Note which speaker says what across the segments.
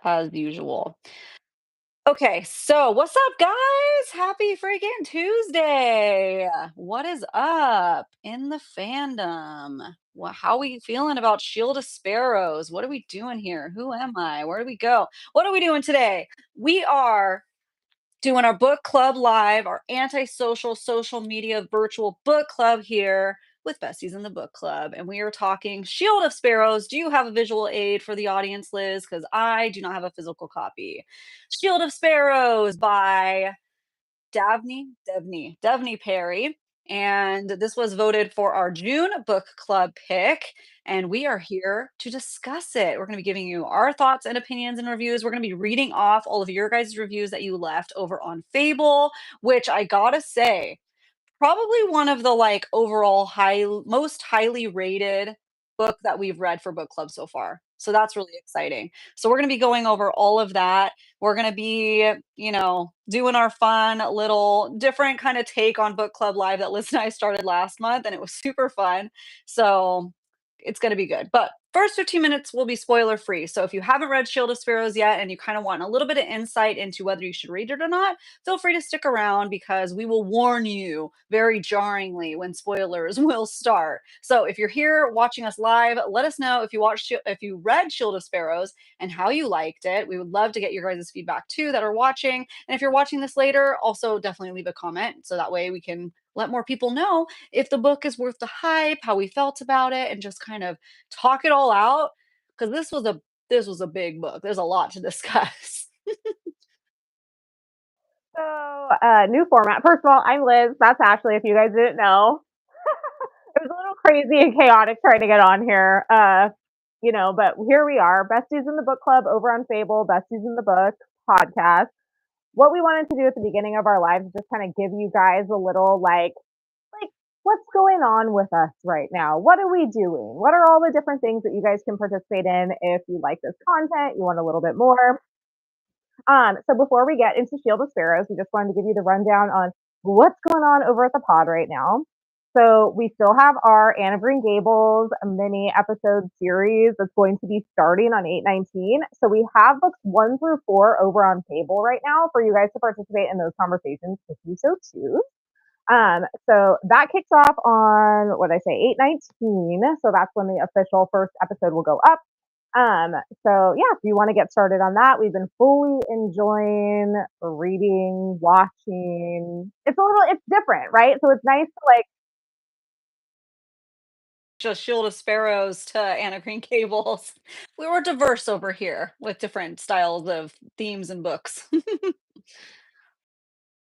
Speaker 1: As usual. Okay, so what's up, guys? Happy freaking Tuesday. What is up in the fandom? How we feeling about Shield of Sparrows? What are we doing here? Who am I? Where do we go? What are we doing today? We are doing our book club live, our antisocial social media virtual book club here with Besties in the Book Club. And we are talking Shield of Sparrows. Do you have a visual aid for the audience, Liz? Because I do not have a physical copy. Shield of Sparrows by Devney Perry. And this was voted for our June book club pick. And we are here to discuss it. We're going to be giving you our thoughts and opinions and reviews. We're going to be reading off all of your guys' reviews that you left over on Fable, which I gotta say, probably one of the, like, overall most highly rated book that we've read for book club so far. So that's really exciting. So we're gonna be going over all of that. We're gonna be, doing our fun little different kind of take on book club live that Liz and I started last month, and it was super fun. So it's gonna be good. But first 15 minutes will be spoiler free. So if you haven't read Shield of Sparrows yet and you kind of want a little bit of insight into whether you should read it or not, feel free to stick around because we will warn you very jarringly when spoilers will start. So if you're here watching us live, let us know if you if you read Shield of Sparrows and how you liked it. We would love to get your guys' feedback too that are watching. And if you're watching this later, also definitely leave a comment so that way we can let more people know if the book is worth the hype, how we felt about it, and just kind of talk it all out because this was a big book. There's a lot to discuss.
Speaker 2: So, new format. First of all, I'm Liz. That's Ashley, if you guys didn't know. It was a little crazy and chaotic trying to get on here. But here we are, Besties in the Book Club over on Fable, Besties in the Book podcast. What we wanted to do at the beginning of our lives is just kind of give you guys a little like what's going on with us right now? What are we doing? What are all the different things that you guys can participate in if you like this content, you want a little bit more? So before we get into Shield of Sparrows, we just wanted to give you the rundown on what's going on over at the pod right now. So we still have our Anne of Green Gables mini episode series that's going to be starting on 8/19. So we have books 1 through 4 over on Fable right now for you guys to participate in those conversations if you so choose. So that kicks off on what did I say, 8/19. So that's when the official first episode will go up. Um, so yeah, if you want to get started on that, we've been fully enjoying reading, watching. It's different, right? So it's nice to like,
Speaker 1: Just Shield of Sparrows to Anna Green Gables. We were diverse over here with different styles of themes and books.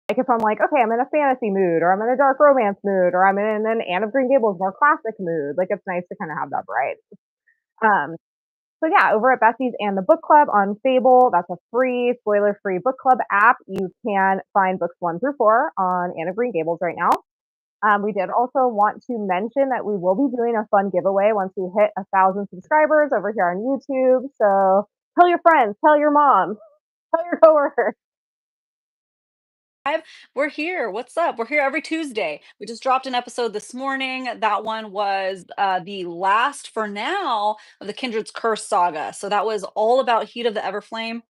Speaker 2: if I'm like, okay, I'm in a fantasy mood, or I'm in a dark romance mood, or I'm in an Anne of Green Gables more classic mood. Like it's nice to kind of have that variety. Um, so yeah, over at Bessie's and the Book Club on Fable, that's a free, spoiler-free book club app. You can find books 1 through 4 on Anne of Green Gables right now. We did also want to mention that we will be doing a fun giveaway once we hit 1,000 subscribers over here on YouTube. So tell your friends, tell your mom, tell your coworkers.
Speaker 1: We're here. What's up? We're here every Tuesday. We just dropped an episode this morning. That one was the last, for now, of the Kindred's Curse saga. So that was all about Heat of the Everflame.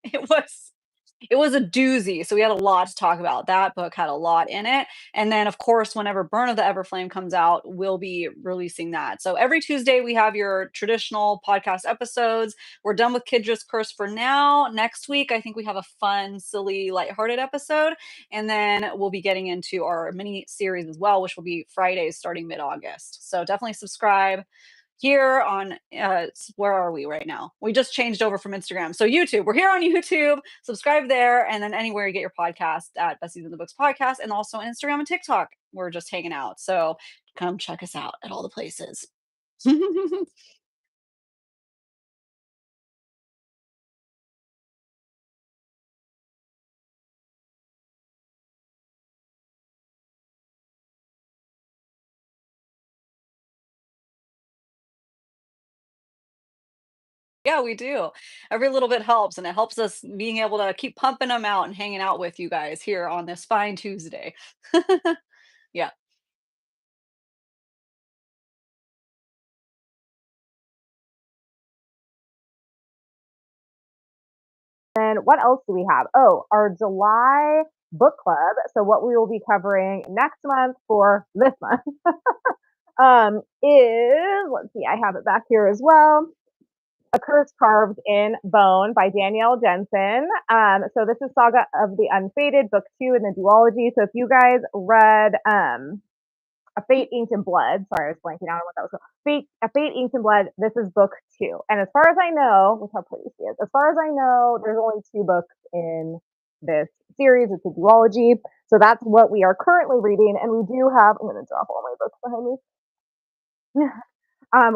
Speaker 1: It was a doozy, so we had a lot to talk about. That book had a lot in it, and then, of course, whenever Burn of the Everflame comes out, we'll be releasing that. So every Tuesday, we have your traditional podcast episodes. We're done with Kidra's Curse for now. Next week, I think we have a fun, silly, lighthearted episode, and then we'll be getting into our mini series as well, which will be Fridays starting mid-August. So definitely subscribe here on where are we right now? We just changed over from Instagram. So YouTube, we're here on YouTube. Subscribe there, and then anywhere you get your podcast at Besties in the Books podcast, and also on Instagram and TikTok. We're just hanging out. So come check us out at all the places. Yeah, we do. Every little bit helps, and it helps us being able to keep pumping them out and hanging out with you guys here on this fine Tuesday. Yeah.
Speaker 2: then what else do we have? Oh, our July book club. So what we will be covering next month for this month is, let's see, I have it back here as well. A Curse Carved in Bone by Danielle Jensen. So this is Saga of the Unfated, book 2 in the duology. So if you guys read A Fate Inked in Blood, sorry, I was blanking out on what that was called. A Fate Inked in Blood, this is book 2. And as far as I know, look how pretty she is. As far as I know, there's only 2 books in this series. It's a duology. So that's what we are currently reading. And we do have, I'm going to drop all my books behind me.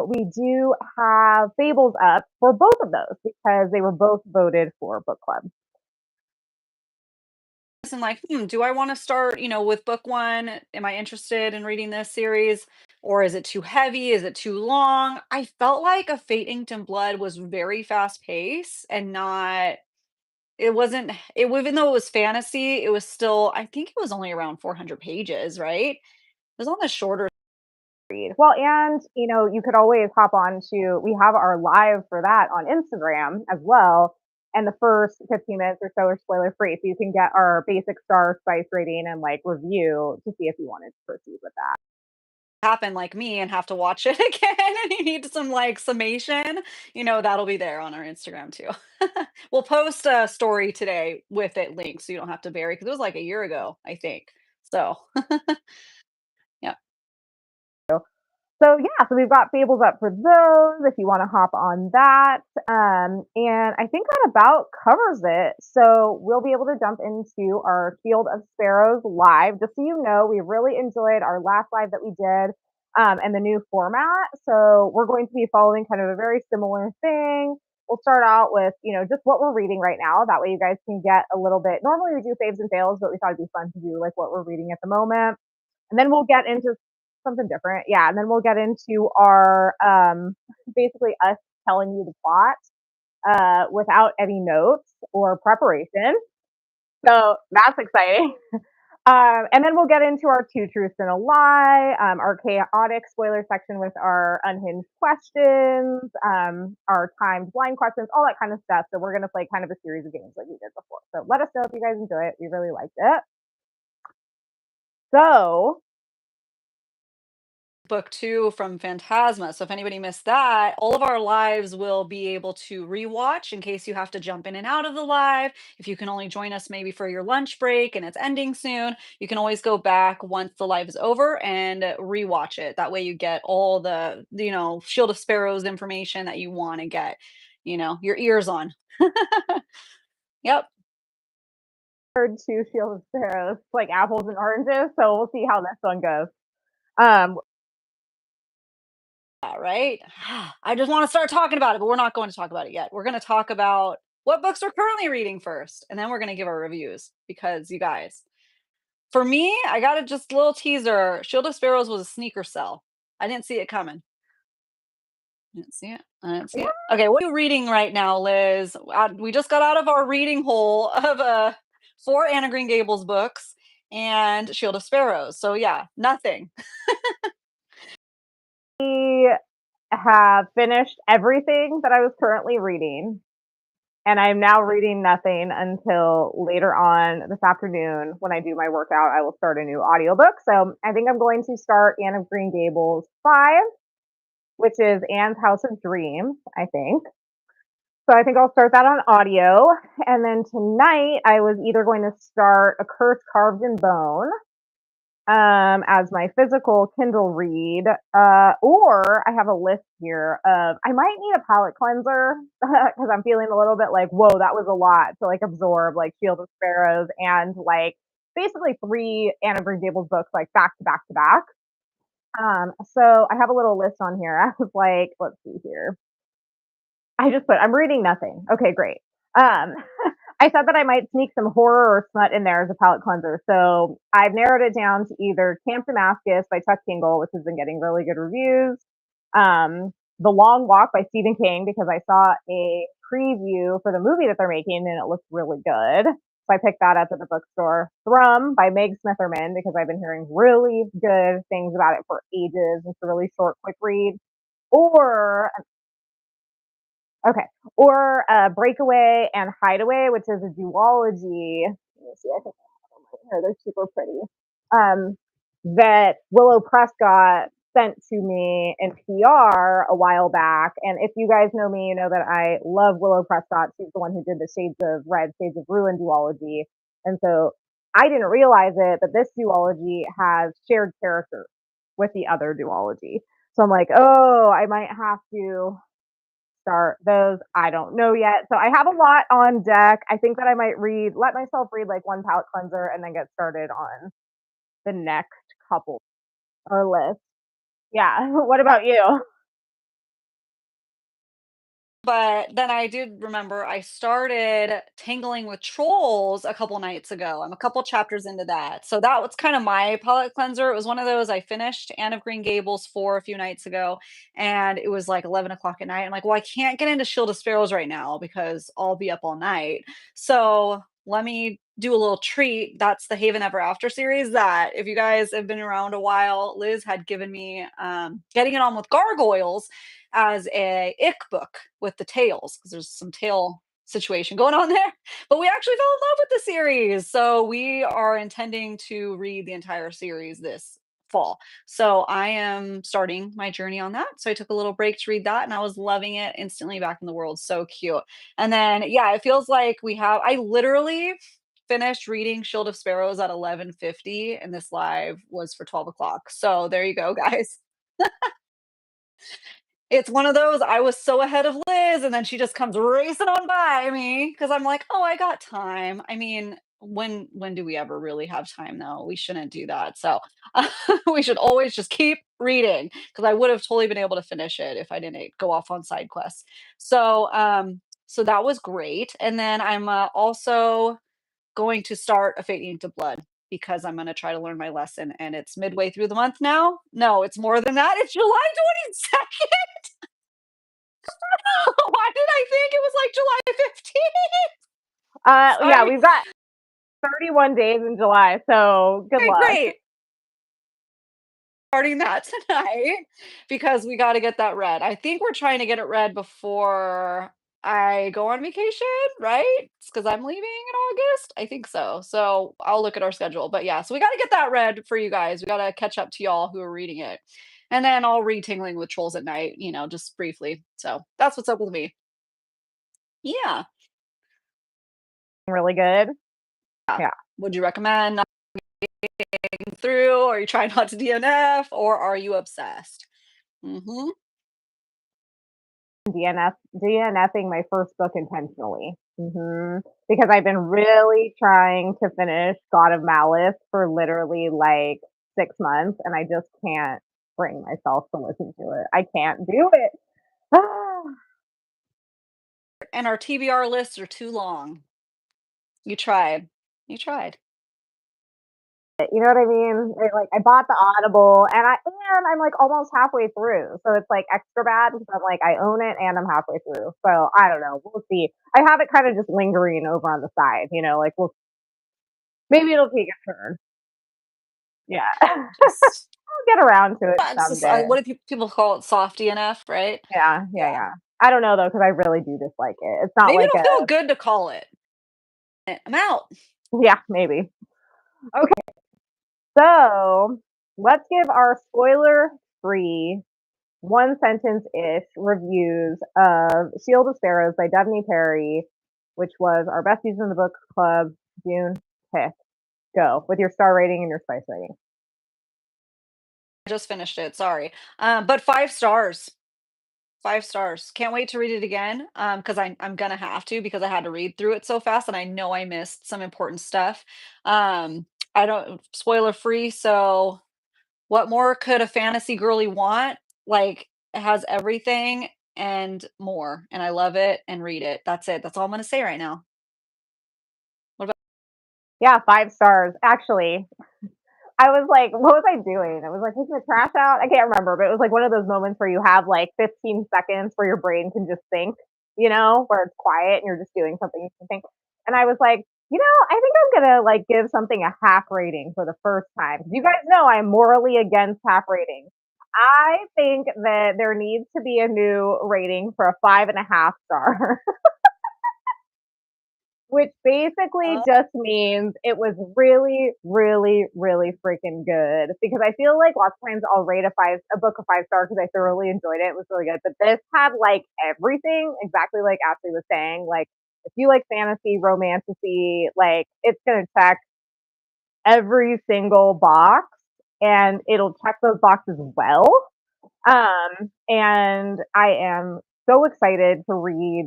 Speaker 2: We do have Fables up for both of those because they were both voted for book club.
Speaker 1: And like, do I want to start, with book one? Am I interested in reading this series? Or is it too heavy? Is it too long? I felt like A Fate Inked in Blood was very fast paced and not, it wasn't, even though it was fantasy, it was still, I think it was only around 400 pages, right? It was on the shorter.
Speaker 2: Read. Well, and you could always hop on to, we have our live for that on Instagram as well. And the first 15 minutes or so are spoiler free. So you can get our basic star spice rating and like review to see if you wanted to proceed with that.
Speaker 1: Happen like me and have to watch it again and you need some like summation, that'll be there on our Instagram too. We'll post a story today with it linked so you don't have to bury because it was like a year ago, I think. So yeah.
Speaker 2: So yeah, so we've got Fables up for those if you want to hop on that. And I think that about covers it. So we'll be able to jump into our Shield of Sparrows live. Just so you know, we really enjoyed our last live that we did and the new format. So we're going to be following kind of a very similar thing. We'll start out with, just what we're reading right now. That way you guys can get a little bit. Normally we do faves and fails, but we thought it'd be fun to do like what we're reading at the moment. And then we'll get into something different. Yeah, and then we'll get into our basically us telling you the plot without any notes or preparation. So that's exciting. And then we'll get into our two truths and a lie, our chaotic spoiler section with our unhinged questions, our timed blind questions, all that kind of stuff. So we're going to play kind of a series of games like we did before. So let us know if you guys enjoy it. We really liked it. So
Speaker 1: Book 2 from Phantasma. So if anybody missed that, all of our lives will be able to rewatch in case you have to jump in and out of the live. If you can only join us maybe for your lunch break and it's ending soon, you can always go back once the live is over and rewatch it. That way you get all the, Shield of Sparrows information that you want to get, your ears on. Yep.
Speaker 2: two Shield of Sparrows, like apples and oranges. So we'll see how this one goes. Um,
Speaker 1: Right? I just want to start talking about it, but we're not going to talk about it yet. We're going to talk about what books we're currently reading first, and then we're going to give our reviews because you guys, for me, I got just a little teaser. Shield of Sparrows was a sneaker sell. I didn't see it coming. I didn't see it. I didn't see
Speaker 2: yeah,
Speaker 1: it. Okay, what are you reading right now, Liz? We just got out of our reading hole of 4 Anna Green Gables books and Shield of Sparrows. So yeah, nothing.
Speaker 2: we have finished everything that I was currently reading, and I'm now reading nothing until later on this afternoon when I do my workout. I will start a new audiobook. So I think I'm going to start Anne of Green Gables 5, which is Anne's House of Dreams, I think. So I think I'll start that on audio. And then tonight I was either going to start A Curse Carved in Bone as my physical Kindle read, or I have a list here of I might need a palate cleanser because I'm feeling a little bit like, whoa, that was a lot to like absorb, like Shield of Sparrows and like basically 3 Anna Green Gables books like back to back to back. So I have a little list on here. I was like, let's see here. I just put I'm reading nothing. Okay, great. Um, I said that I might sneak some horror or smut in there as a palate cleanser. So I've narrowed it down to either Camp Damascus by Chuck Tingle, which has been getting really good reviews. The Long Walk by Stephen King, because I saw a preview for the movie that they're making and it looks really good. So I picked that up at the bookstore. Thrum by Meg Smitherman, because I've been hearing really good things about it for ages. It's a really short, quick read. Or Okay. Or Breakaway and Hideaway, which is a duology. Let me see. I think I have them right here. They're super pretty. Um, that Willow Prescott sent to me in PR a while back. And if you guys know me, you know that I love Willow Prescott. She's the one who did the Shades of Red, Shades of Ruin duology. And so I didn't realize it, but this duology has shared characters with the other duology. So I'm like, oh, I might have to start those. I don't know yet. So I have a lot on deck. I think that I might let myself read like one palette cleanser and then get started on the next couple or list. Yeah. What about you?
Speaker 1: But then I did remember I started Tangling with Trolls a couple nights ago. I'm a couple chapters into that. So that was kind of my palette cleanser. It was one of those I finished Anne of Green Gables 4 a few nights ago, and it was like 11 o'clock at night. I'm like, well, I can't get into Shield of Sparrows right now because I'll be up all night. So let me do a little treat. That's the Haven Ever After series that, if you guys have been around a while, Liz had given me Getting It On with Gargoyles as a ick book with the tails because there's some tail situation going on there. But we actually fell in love with the series. So we are intending to read the entire series this fall. So I am starting my journey on that. So I took a little break to read that and I was loving it instantly back in the world. So cute. And then yeah, it feels like I literally finished reading Shield of Sparrows at 11:50 and this live was for 12 o'clock. So there you go, guys. It's one of those, I was so ahead of Liz, and then she just comes racing on by me because 'cause I'm like, "Oh, I got time." I mean, when do we ever really have time, though? We shouldn't do that, so, we should always just keep reading because I would have totally been able to finish it if I didn't go off on side quests. So that was great, and then I'm, also going to start A Fate Named to Blood because I'm gonna try to learn my lesson, and it's midway through the month now. No, it's more than that, it's July 22nd! Why did I think it was like July 15th?
Speaker 2: Yeah,
Speaker 1: Sorry.
Speaker 2: we've got 31 days in July, so good
Speaker 1: Okay,
Speaker 2: luck.
Speaker 1: great. Starting that tonight because we gotta get that read. I think we're trying to get it read before I go on vacation, right? Because I'm leaving in August? I think so. So I'll look at our schedule. But yeah, so we gotta get that read for you guys. We gotta catch up to y'all who are reading it. And then I'll read Tingling with Trolls at night, just briefly. So that's what's up with me. Yeah.
Speaker 2: Really good. Yeah.
Speaker 1: Would you recommend through? Or are you trying not to DNF? Or are you obsessed? Mhm.
Speaker 2: DNFing my first book intentionally. Because I've been really trying to finish God of Malice for literally like 6 months, and I just can't bring myself to listen to it. I can't do it.
Speaker 1: And our TBR lists are too long. You tried. You tried.
Speaker 2: You know what I mean? Like I bought the Audible, and I'm like almost halfway through, so it's like extra bad because I'm like I own it and I'm halfway through. So I don't know. We'll see. I have it kind of just lingering over on the side. Like we'll maybe it'll take a turn. Yeah.
Speaker 1: Just
Speaker 2: I'll get around to it
Speaker 1: it's just,
Speaker 2: someday.
Speaker 1: what do people call it? Soft DNF, right?
Speaker 2: Yeah, yeah,
Speaker 1: Yeah.
Speaker 2: yeah. I don't know though, because I really do dislike it. It's not
Speaker 1: Maybe
Speaker 2: like
Speaker 1: it'll
Speaker 2: a
Speaker 1: feel good to call it. I'm out.
Speaker 2: yeah, maybe. Okay, so let's give our spoiler-free one sentence ish reviews of Shield of Sparrows by Devney Perry, which was our Besties in the Book Club June pick. Go with your star rating and your spice rating.
Speaker 1: I just finished it, sorry. But 5 stars. 5 stars. Can't wait to read it again, because I'm gonna have to because I had to read through it so fast and I know I missed some important stuff. I don't spoiler free, so what more could a fantasy girly want? Like, it has everything and more, and I love it and read it. That's it. That's all I'm gonna say right now. What about
Speaker 2: Yeah, 5 stars. Actually, I was like, what was I doing? I was like taking the trash out. I can't remember, but it was like one of those moments where you have like 15 seconds where your brain can just think, where it's quiet and you're just doing something you can think. And I was like, I think I'm gonna like give something a half rating for the first time. You guys know I'm morally against half ratings. I think that there needs to be a new rating for a 5.5 star, which basically
Speaker 1: Oh,
Speaker 2: just means it was really, really, really freaking good. Because I feel like lots of times I'll rate a book a 5 star because I thoroughly enjoyed it. It was really good. But this had like everything, exactly like Ashley was saying. Like if you like fantasy, romantasy, like it's gonna check every single box and it'll check those boxes well. And I am so excited to read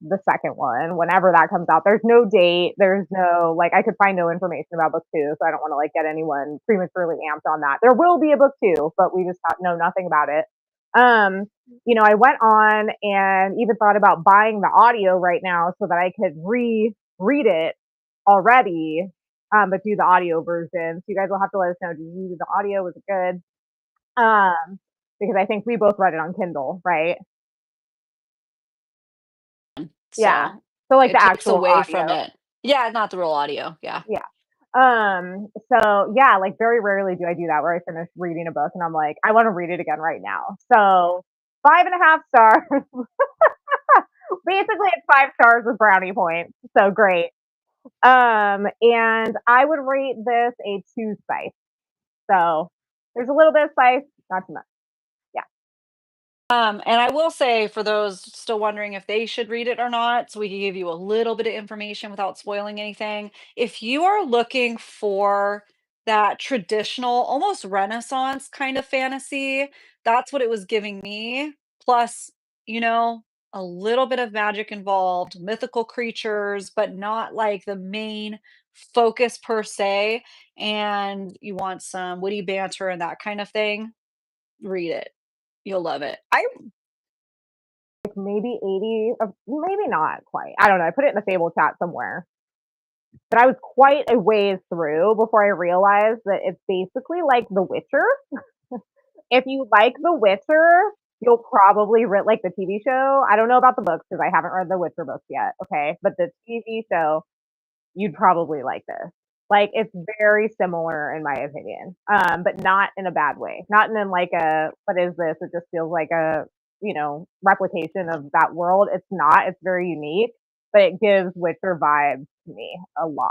Speaker 2: the second one whenever that comes out. There's no date. There's no like I could find no information about book two, so I don't want to like get anyone prematurely amped on that. There will be a book two, but we just know nothing about it. Um, I went on and even thought about buying the audio right now so that I could read it already, but do the audio version. So you guys will have to let us know. Did you do the audio? Was it good? Because I think we both read it on Kindle, right? Yeah.
Speaker 1: so
Speaker 2: So like
Speaker 1: it
Speaker 2: the
Speaker 1: takes
Speaker 2: actual
Speaker 1: away from
Speaker 2: audio.
Speaker 1: it. Yeah, not the real audio. Yeah.
Speaker 2: Yeah. So yeah, like very rarely do I do that where I finish reading a book and I'm like, I want to read it again right now. So 5.5 stars. Basically it's 5 stars with brownie points. So great. And I would rate this a two spice. So there's a little bit of spice, not too much. Yeah.
Speaker 1: And I will say for those still wondering if they should read it or not, so we can give you a little bit of information without spoiling anything. If you are looking for that traditional, almost Renaissance kind of fantasy, that's what it was giving me. Plus, you know, a little bit of magic involved, mythical creatures, but not like the main focus per se. And you want some witty banter and that kind of thing, read it. You'll love it. I
Speaker 2: Like maybe 80, maybe not quite. I don't know. I put it in the Fable chat somewhere. But I was quite a ways through before I realized that it's basically like The Witcher. If you like The Witcher, you'll probably like the TV show. I don't know about the books because I haven't read the Witcher books yet. Okay. But the TV show, you'd probably like this. Like it's very similar in my opinion, but not in a bad way. Not in like a what is this? It just feels like a replication of that world. It's not. It's very unique, but it gives Witcher vibes to me a lot.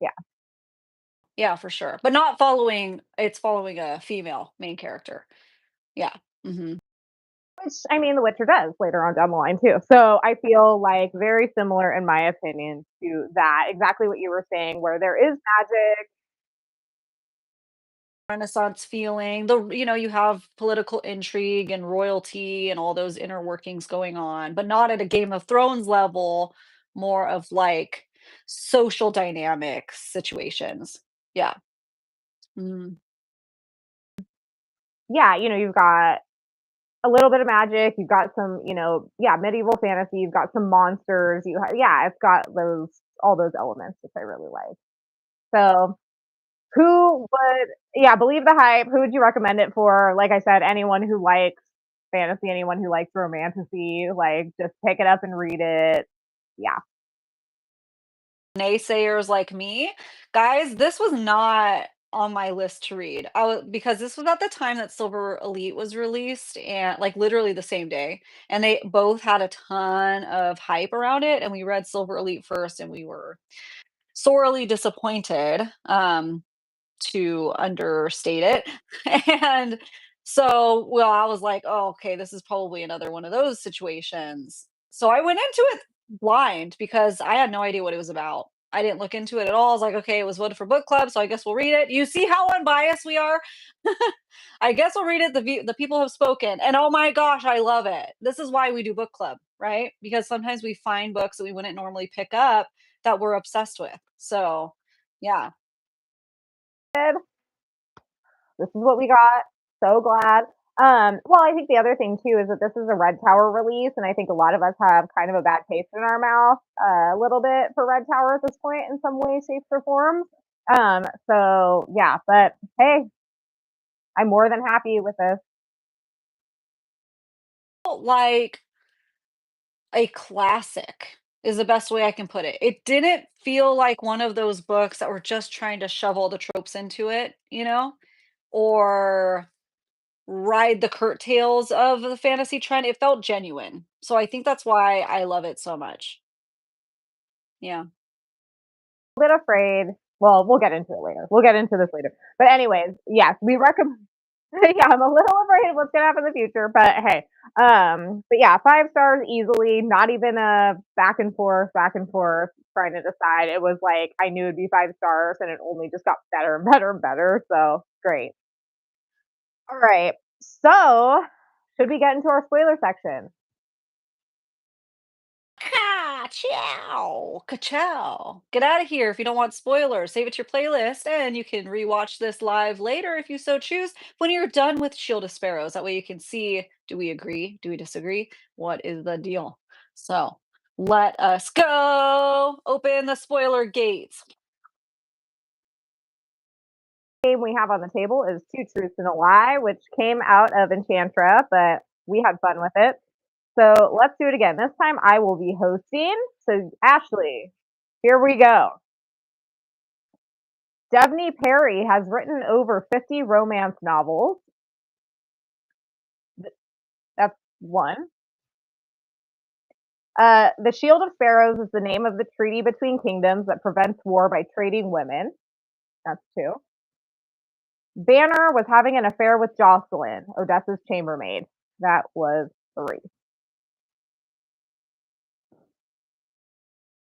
Speaker 2: Yeah,
Speaker 1: Yeah, for sure, but not following it's following a female main character. Yeah, mhm.
Speaker 2: which I mean, The Witcher does later on down the line too. So I feel like very similar in my opinion to that. Exactly what you were saying, where there is magic.
Speaker 1: Renaissance feeling, you have political intrigue and royalty and all those inner workings going on, but not at a Game of Thrones level, more of, like, social dynamics situations. Yeah. Mhm.
Speaker 2: Yeah, you've got a little bit of magic. You've got some, yeah, medieval fantasy. You've got some monsters. Yeah, it's got all those elements, which I really like. So, who would, yeah, believe the hype? Who would you recommend it for? Like I said, anyone who likes fantasy, anyone who likes romantasy, like just pick it up and read it. Yeah,
Speaker 1: Naysayers like me, guys, this was not on my list to read. Because this was at the time that Silver Elite was released and like literally the same day. And they both had a ton of hype around it. And we read Silver Elite first and we were sorely disappointed. To understate it. And so, well, I was like, "Oh, okay, this is probably another one of those situations." So I went into it blind because I had no idea what it was about. I didn't look into it at all. I was like, "Okay, it was voted for book club, so I guess we'll read it." You see how unbiased we are? I guess we'll read it. The people have spoken, and oh my gosh, I love it. This is why we do book club, right? Because sometimes we find books that we wouldn't normally pick up that we're obsessed with. So, yeah.
Speaker 2: this is what we got. So glad. Well, I think the other thing too is that this is a Red Tower release, and I think a lot of us have kind of a bad taste in our mouth, a little bit for Red Tower at this point in some way, shapes, or forms. So yeah, but hey, I'm more than happy with this.
Speaker 1: Like a classic is the best way I can put it. It didn't feel like one of those books that were just trying to shove all the tropes into it, you know? Or ride the curtails of the fantasy trend. It felt genuine. So I think that's why I love it so much. Yeah.
Speaker 2: Bit afraid. Well, we'll get into it later. We'll get into this later. But anyways, yes, we recommend. Yeah, I'm a little afraid of what's gonna happen in the future, but hey, but yeah, 5 stars easily. Not even a back and forth trying to decide. It was like I knew it'd be 5 stars, and it only just got better and better and better. So great. All right. So should we get into our spoiler section?
Speaker 1: Ka-chow! Ka-chow. Get out of here if you don't want spoilers. Save it to your playlist, and you can rewatch this live later if you so choose when you're done with Shield of Sparrows. That way you can see, do we agree? Do we disagree? What is the deal? So let us go. Open the spoiler gates.
Speaker 2: Game we have on the table is Two Truths and a Lie, which came out of Enchantra, but we had fun with it. So let's do it again. This time I will be hosting. So, Ashley, here we go. Devney Perry has written over 50 romance novels. That's one. The Shield of Sparrows is the name of the treaty between kingdoms that prevents war by trading women. That's two. Banner was having an affair with Jocelyn, Odessa's chambermaid. That was three.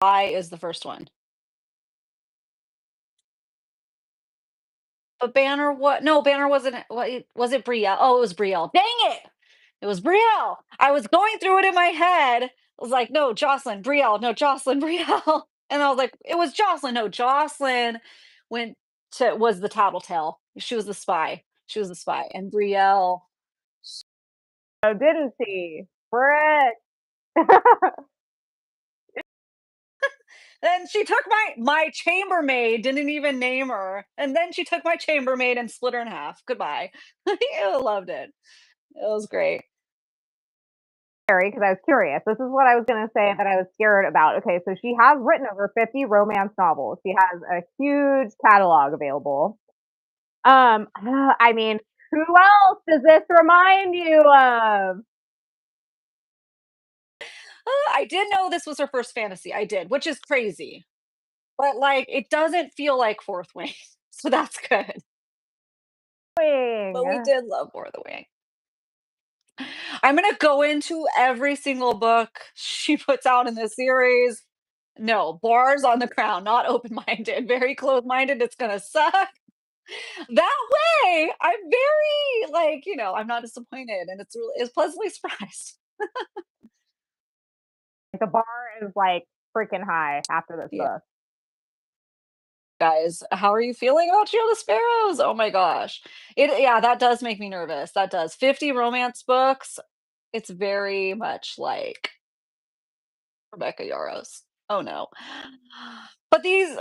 Speaker 1: I is the first one. But Banner what no, Banner wasn't was it Brielle? Oh, it was Brielle. Dang it! It was Brielle. I was going through it in my head. I was like, "No, Jocelyn, Brielle, no, Jocelyn, Brielle." And I was like, "It was Jocelyn." No, Jocelyn went to was the tattletale. She was the spy. She was the spy. And Brielle,
Speaker 2: Oh, didn't she? Frick.
Speaker 1: then she took my chambermaid, didn't even name her. And then she took my chambermaid and split her in half. Goodbye. I loved it. It was great.
Speaker 2: Scary because I was curious. This is what I was going to say that I was scared about. Okay, so she has written over 50 romance novels. She has a huge catalog available. I mean, who else does this remind you of?
Speaker 1: I did know this was her first fantasy. I did, which is crazy. But like it doesn't feel like Fourth Wing. So that's good. But we
Speaker 2: Wing.
Speaker 1: did love Fourth Wing. I'm gonna go into every single book she puts out in this series. No, bars on the crown, not open-minded, very closed-minded, it's gonna suck. That way, I'm very like, I'm not disappointed and it's pleasantly surprised.
Speaker 2: The bar is like freaking high after this
Speaker 1: Yeah.
Speaker 2: book.
Speaker 1: Guys, how are you feeling about Shield of Sparrows? Oh my gosh. Yeah, that does make me nervous. That does. 50 romance books. It's very much like Rebecca Yarros. Oh no. But these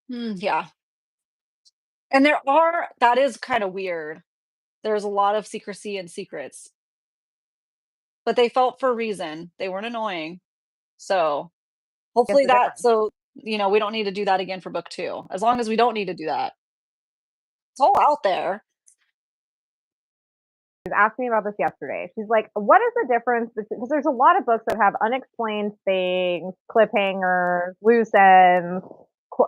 Speaker 1: yeah. And that is kind of weird. There's a lot of secrecy and secrets, but they felt for a reason. They weren't annoying. So,
Speaker 2: Guess
Speaker 1: hopefully
Speaker 2: the difference.
Speaker 1: we don't need to do that again for book 2. As long as we don't need to do that. It's all out there.
Speaker 2: Was asked me about this yesterday. She's like, "What is the difference?" Because there's a lot of books that have unexplained things, cliffhangers, loose ends,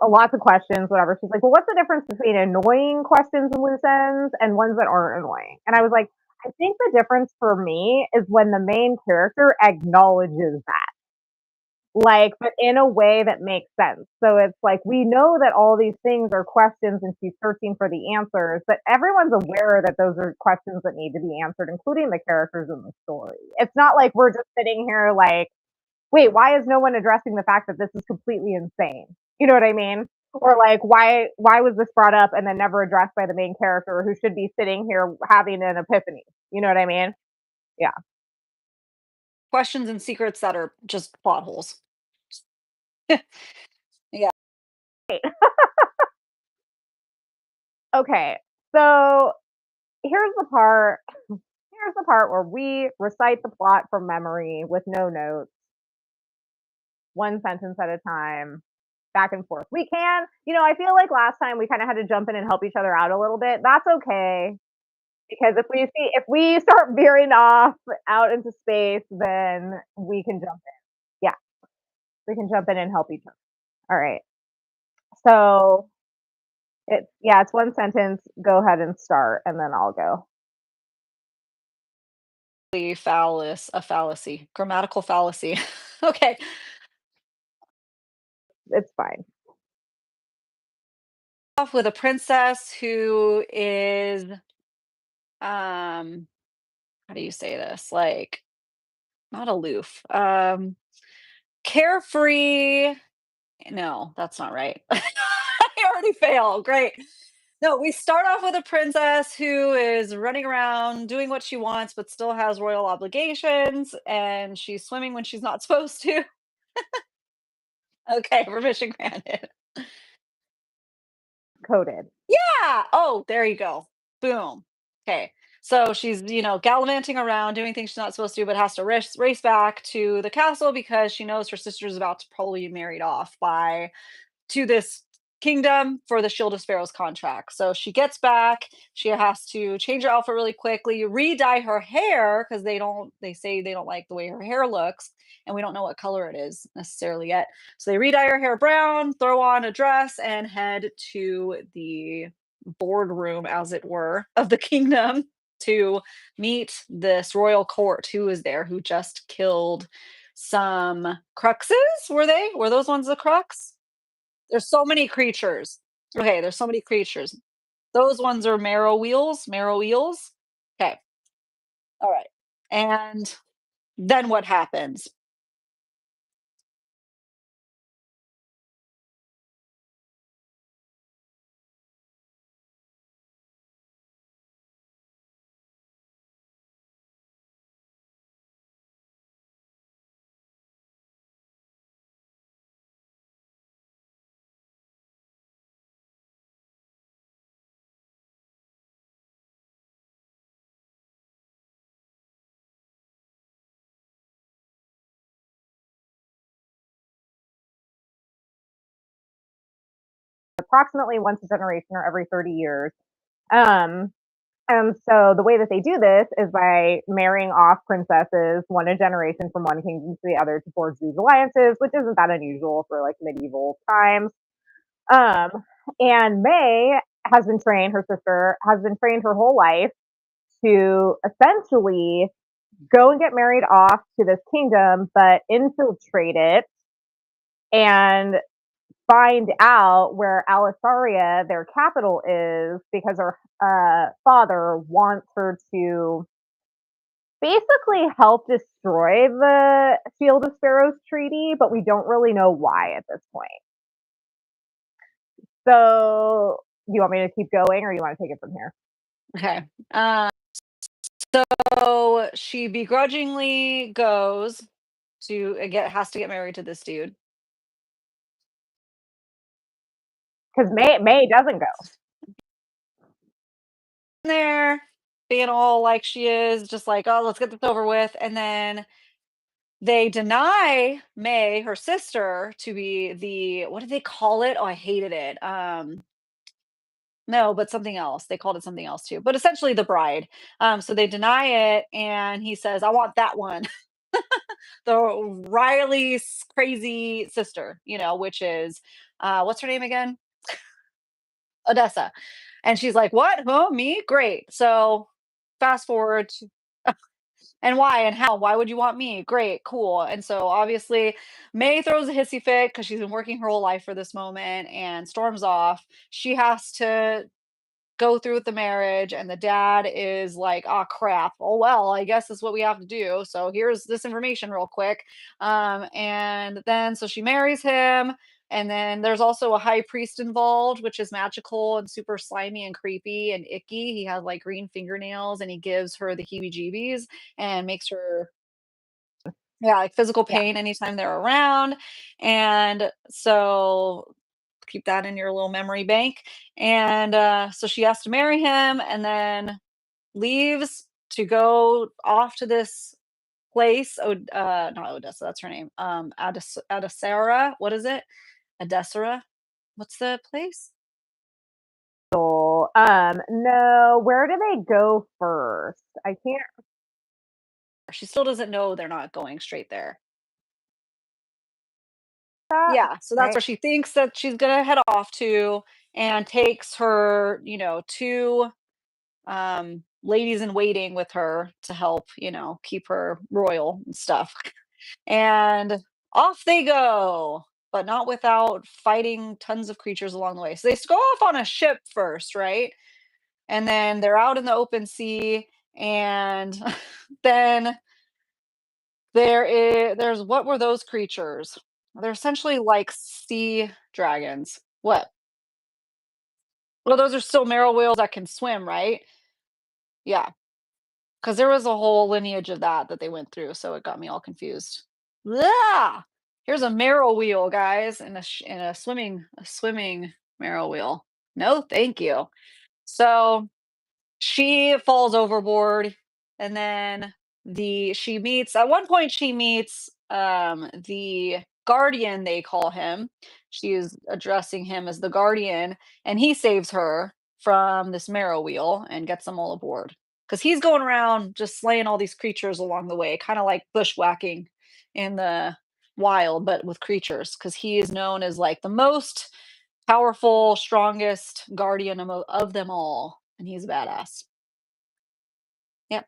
Speaker 2: lots of questions, whatever. She's like, "Well, what's the difference between annoying questions and loose ends and ones that aren't annoying?" And I was like, "I think the difference for me is when the main character acknowledges that." Like, but in a way that makes sense. So it's like we know that all these things are questions and she's searching for the answers, but everyone's aware that those are questions that need to be answered, including the characters in the story. It's not like we're just sitting here like, wait, why is no one addressing the fact that this is completely insane? You know what I mean? Or like why was this brought up and then never addressed by the main character who should be sitting here having an epiphany? You know what I mean? Yeah.
Speaker 1: Questions and secrets that are just plot holes. Yeah.
Speaker 2: Okay. So here's the part here's the part where we recite the plot from memory with no notes, one sentence at a time, back and forth. We can, I feel like last time we kind of had to jump in and help each other out a little bit. That's okay. because if we start veering off out into space, then we can jump in. Yeah, we can jump in and help each other. All right. So it's one sentence. Go ahead and start, and then I'll go.
Speaker 1: A fallacy, grammatical fallacy. Okay.
Speaker 2: It's fine.
Speaker 1: Off with a princess who is, um, how do you say this? Like, not aloof, carefree. No, that's not right. I already failed. Great. No, we start off with a princess who is running around doing what she wants, but still has royal obligations, and she's swimming when she's not supposed to. Okay, permission granted.
Speaker 2: Coded.
Speaker 1: Yeah. Oh, there you go. Boom. Okay. So she's, gallivanting around, doing things she's not supposed to, but has to race back to the castle because she knows her sister's about to probably be married off by to this kingdom for the Shield of Sparrows contract. So she gets back. She has to change her outfit really quickly, re-dye her hair because they say they don't like the way her hair looks, and we don't know what color it is necessarily yet. So they re-dye her hair brown, throw on a dress, and head to the boardroom, as it were, of the kingdom to meet this royal court who is there, who just killed some cruxes. Were those ones the crux? There's so many creatures. Okay, there's so many creatures. Those ones are marrow wheels? Okay, alright. And then what happens?
Speaker 2: Approximately once a generation or every 30 years. Um, and so the way that they do this is by marrying off princesses one a generation from one kingdom to the other to forge these alliances, which isn't that unusual for like medieval times. Um, and May has been trained, her sister has been trained her whole life to essentially go and get married off to this kingdom, but infiltrate it and find out where Alisaria, their capital, is because her father wants her to basically help destroy the Shield of Sparrows treaty, but we don't really know why at this point. So, do you want me to keep going or you want to take it from here?
Speaker 1: Okay. So she begrudgingly goes to get has to get married to this dude.
Speaker 2: Because May doesn't go.
Speaker 1: There, being all like she is, just like, "Oh, let's get this over with," and then they deny May, her sister, to be the what did they call it? Oh, I hated it. No, but something else. They called it something else too, but essentially the bride. So they deny it, and he says, "I want that one." The Riley's crazy sister, which is, what's her name again? Odessa. And she's like, "What? Who? Me? Great." So fast forward and why and how? Why would you want me? Great, cool. And so obviously May throws a hissy fit because she's been working her whole life for this moment and storms off. She has to go through with the marriage, and the dad is like, "Oh crap, oh well, I guess that's what we have to do, so here's this information real quick." And then so she marries him, and then there's also a high priest involved, which is magical and super slimy and creepy and icky. He has like green fingernails, and he gives her the heebie jeebies and makes her, yeah, like physical
Speaker 2: Yeah.
Speaker 1: pain anytime they're around. And so keep that in your little memory bank. And so she has to marry him and then leaves to go off to this place. Not Odessa, that's her name. Adesara. What is it? Adesara. What's the place?
Speaker 2: No, where do they go first? I can't
Speaker 1: She still doesn't know they're not going straight there.
Speaker 2: that,
Speaker 1: Yeah, so that's
Speaker 2: right?
Speaker 1: where she thinks that she's gonna head off to, and takes her, 2 ladies in waiting with her to help, keep her royal and stuff. And off they go, but not without fighting tons of creatures along the way. So they go off on a ship first, right? And then they're out in the open sea, and then there's what were those creatures? They're essentially like sea dragons. What? Well, those are still marrow whales that can swim, right? Yeah. 'Cause there was a whole lineage of that they went through, so it got me all confused. Yeah. Here's a marrow wheel, guys, and a swimming marrow wheel. No, thank you. So she falls overboard, and then she meets at one point she meets the guardian, they call him. She is addressing him as the guardian, and he saves her from this marrow wheel and gets them all aboard. Because he's going around just slaying all these creatures along the way, kind of like bushwhacking in the wild, but with creatures. Because he is known as like the most powerful, strongest guardian of them all, and he's a badass. Yep.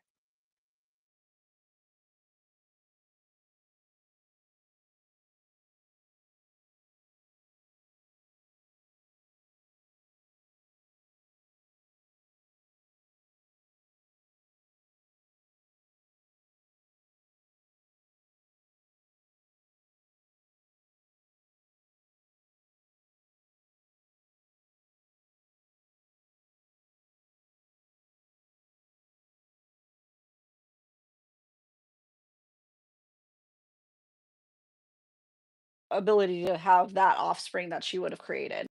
Speaker 1: Ability to have that offspring that she would have created.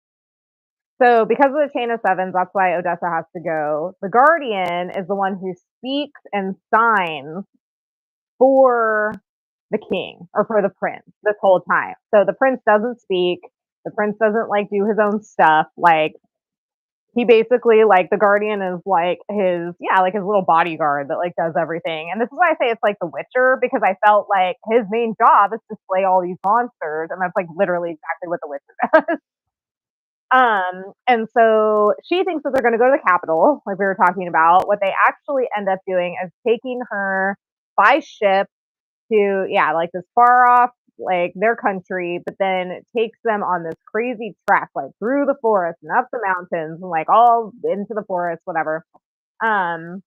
Speaker 2: So because of the chain of sevens, that's why Odessa has to go. The guardian is the one who speaks and signs for the king or for the prince this whole time. So the prince doesn't speak. The prince doesn't like do his own stuff. Like he basically like the guardian is like his like his little bodyguard that like does everything. And this is why I say it's like The Witcher because I felt like his main job is to slay all these monsters, and that's like literally exactly what The Witcher does. And so she thinks that they're going to go to the capital, like we were talking about. What they actually end up doing is taking her by ship to, like this far off, like their country, but then it takes them on this crazy trek, like through the forest and up the mountains and like all into the forest, whatever, um,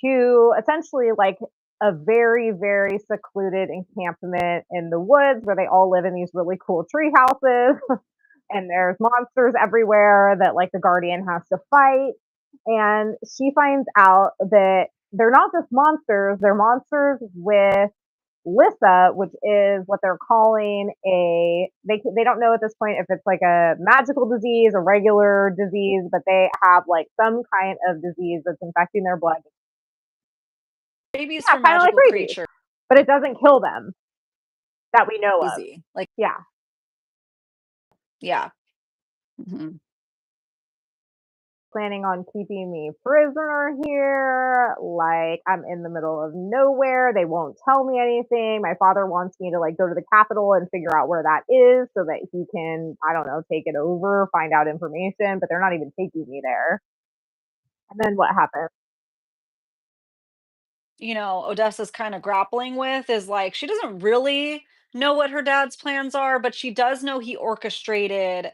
Speaker 2: to essentially like a very, very secluded encampment in the woods where they all live in these really cool tree houses and there's monsters everywhere that like the guardian has to fight. And she finds out that they're not just monsters, they're monsters with Lissa, which is what they're calling they don't know at this point if it's like a magical disease, a regular disease, but they have like some kind of disease that's infecting their blood.
Speaker 1: Babies
Speaker 2: Yeah,
Speaker 1: for
Speaker 2: kind of like
Speaker 1: magical
Speaker 2: rabies,
Speaker 1: creature,
Speaker 2: but it doesn't kill them that we know of.
Speaker 1: easy. Like,
Speaker 2: Yeah.
Speaker 1: yeah. Mhm.
Speaker 2: Planning on keeping me prisoner here. Like, I'm in the middle of nowhere. They won't tell me anything. My father wants me to like go to the capital and figure out where that is so that he can, I don't know, take it over, find out information, but they're not even taking me there. And then what happens?
Speaker 1: Odessa's kind of grappling with is like she doesn't really know what her dad's plans are, but she does know he orchestrated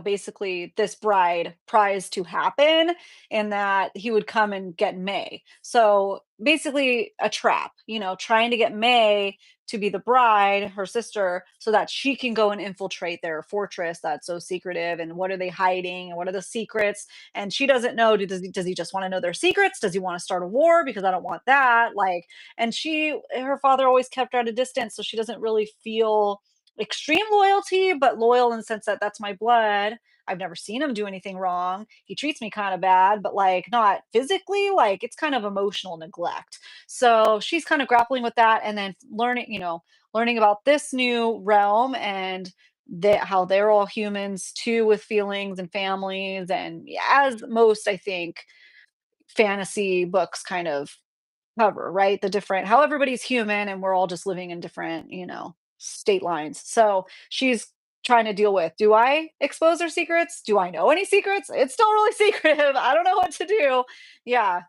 Speaker 1: basically this bride prize to happen, and that he would come and get May. So basically a trap, trying to get May to be the bride, her sister, so that she can go and infiltrate their fortress that's so secretive, and what are they hiding and what are the secrets. And she doesn't know, does he just want to know their secrets? Does he want to start a war? Because I don't want that. Like, and her father always kept her at a distance, so she doesn't really feel extreme loyalty, but loyal in the sense that that's my blood. I've never seen him do anything wrong. He treats me kind of bad, but like not physically. Like it's kind of emotional neglect. So she's kind of grappling with that, and then learning about this new realm, and how they're all humans too with feelings and families, and yeah, as most, I think, fantasy books kind of cover, right? The different how everybody's human and we're all just living in different, state lines. So she's trying to deal with, do I expose her secrets? Do I know any secrets? It's still really secretive. I don't know what to do. Yeah.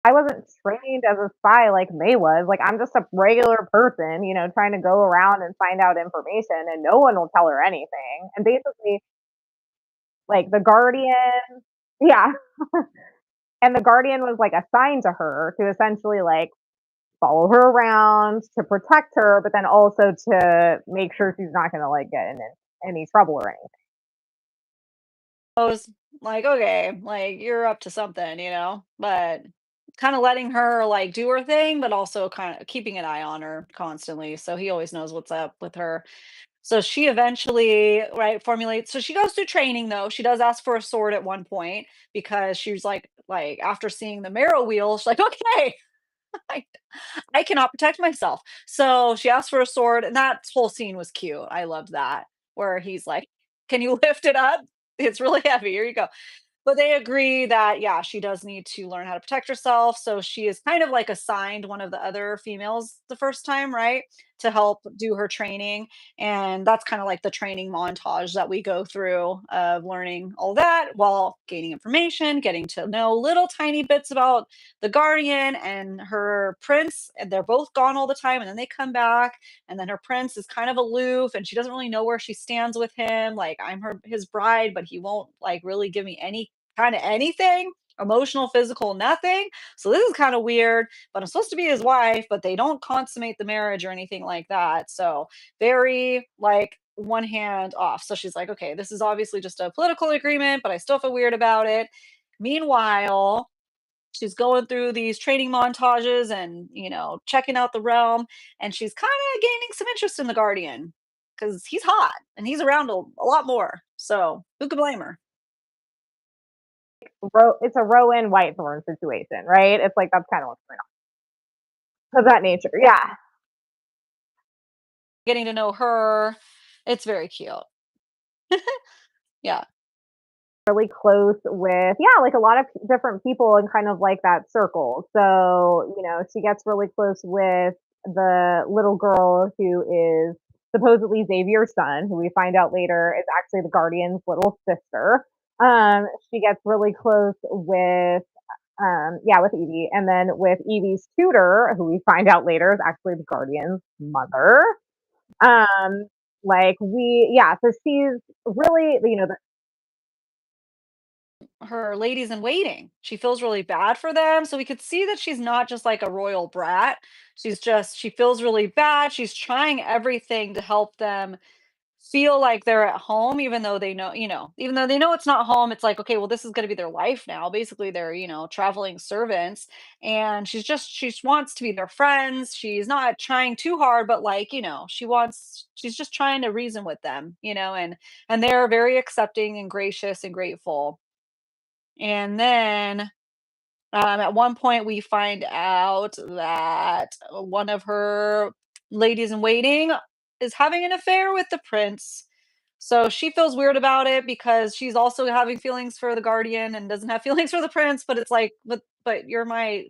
Speaker 2: I wasn't trained as a spy like May was. Like, I'm just a regular person, trying to go around and find out information, and no one will tell her anything. And basically, like, the Guardian, yeah, and the Guardian was like assigned to her to essentially like follow her around to protect her, but then also to make sure she's not going to like get in any trouble or anything.
Speaker 1: I was like, okay, like you're up to something, but kind of letting her like do her thing, but also kind of keeping an eye on her constantly. So he always knows what's up with her. So she eventually, right, formulates. So she goes through training though. She does ask for a sword at one point because she's like after seeing the marrow wheel, she's like, okay, I, I cannot protect myself. So she asked for a sword, and that whole scene was cute. I loved that, where he's like, "Can you lift it up? It's really heavy. Here you go." But they agree that, yeah, she does need to learn how to protect herself. So she is kind of like assigned one of the other females the first time, right? To help do her training. And that's kind of like the training montage that we go through of learning all that while gaining information, getting to know little tiny bits about the guardian and her prince. And they're both gone all the time. And then they come back. And then her prince is kind of aloof and she doesn't really know where she stands with him. Like, I'm his bride, but he won't like really give me any kind of anything, emotional, physical, nothing. So this is kind of weird, but I'm supposed to be his wife, but they don't consummate the marriage or anything like that. So very like one hand off. So she's like, okay, this is obviously just a political agreement, but I still feel weird about it. Meanwhile, she's going through these training montages and, checking out the realm, and she's kind of gaining some interest in the Guardian because he's hot and he's around a lot more. So who could blame her?
Speaker 2: It's a Rowan Whitethorn situation, right? It's like that's kind of what's going on of that nature. Yeah,
Speaker 1: Getting to know her. It's very cute. Yeah.
Speaker 2: really close with, yeah, like a lot of different people in kind of like that circle. So she gets really close with the little girl who is supposedly Xavier's son, who we find out later is actually the Guardian's little sister. She gets really close with yeah, with Evie, and then with Evie's tutor, who we find out later is actually the Guardian's mother. Um, yeah, so she's really,
Speaker 1: Her ladies in waiting. She feels really bad for them. So we could see that she's not just like a royal brat. She feels really bad. She's trying everything to help them feel like they're at home, even though they know, even though they know it's not home. It's like, okay, well, this is going to be their life now. Basically, they're, traveling servants. And she just wants to be their friends. She's not trying too hard, but like, she's just trying to reason with them, and they're very accepting and gracious and grateful. And then at one point, we find out that one of her ladies in waiting is having an affair with the prince. So she feels weird about it because she's also having feelings for the guardian and doesn't have feelings for the prince. But it's like, but you're my.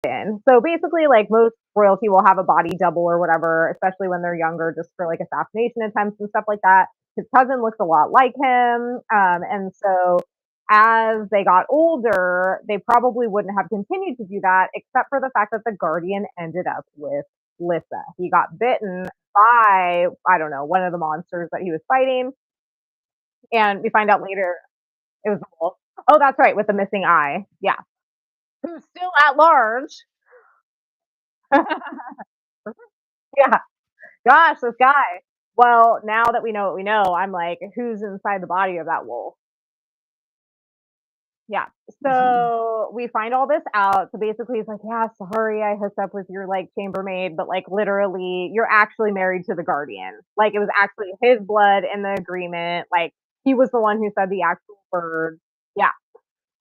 Speaker 2: in. So basically, like most royalty will have a body double or whatever, especially when they're younger, just for like assassination attempts and stuff like that. His cousin looks a lot like him. And so as they got older, they probably wouldn't have continued to do that, except for the fact that the Guardian ended up with Lissa. He got bitten by, I don't know, one of the monsters that he was fighting. And we find out later it was a wolf. Oh, that's right, with the missing eye. Yeah. who's still at large. Yeah. Gosh, this guy. Well, now that we know what we know, I'm like, who's inside the body of that wolf? Yeah.
Speaker 1: Mhm.
Speaker 2: So we find all this out. So basically, he's like, "Yeah, sorry, I hooked up with your like chambermaid, but like literally, you're actually married to the guardian. Like it was actually his blood in the agreement. Like he was the one who said the actual words. Yeah."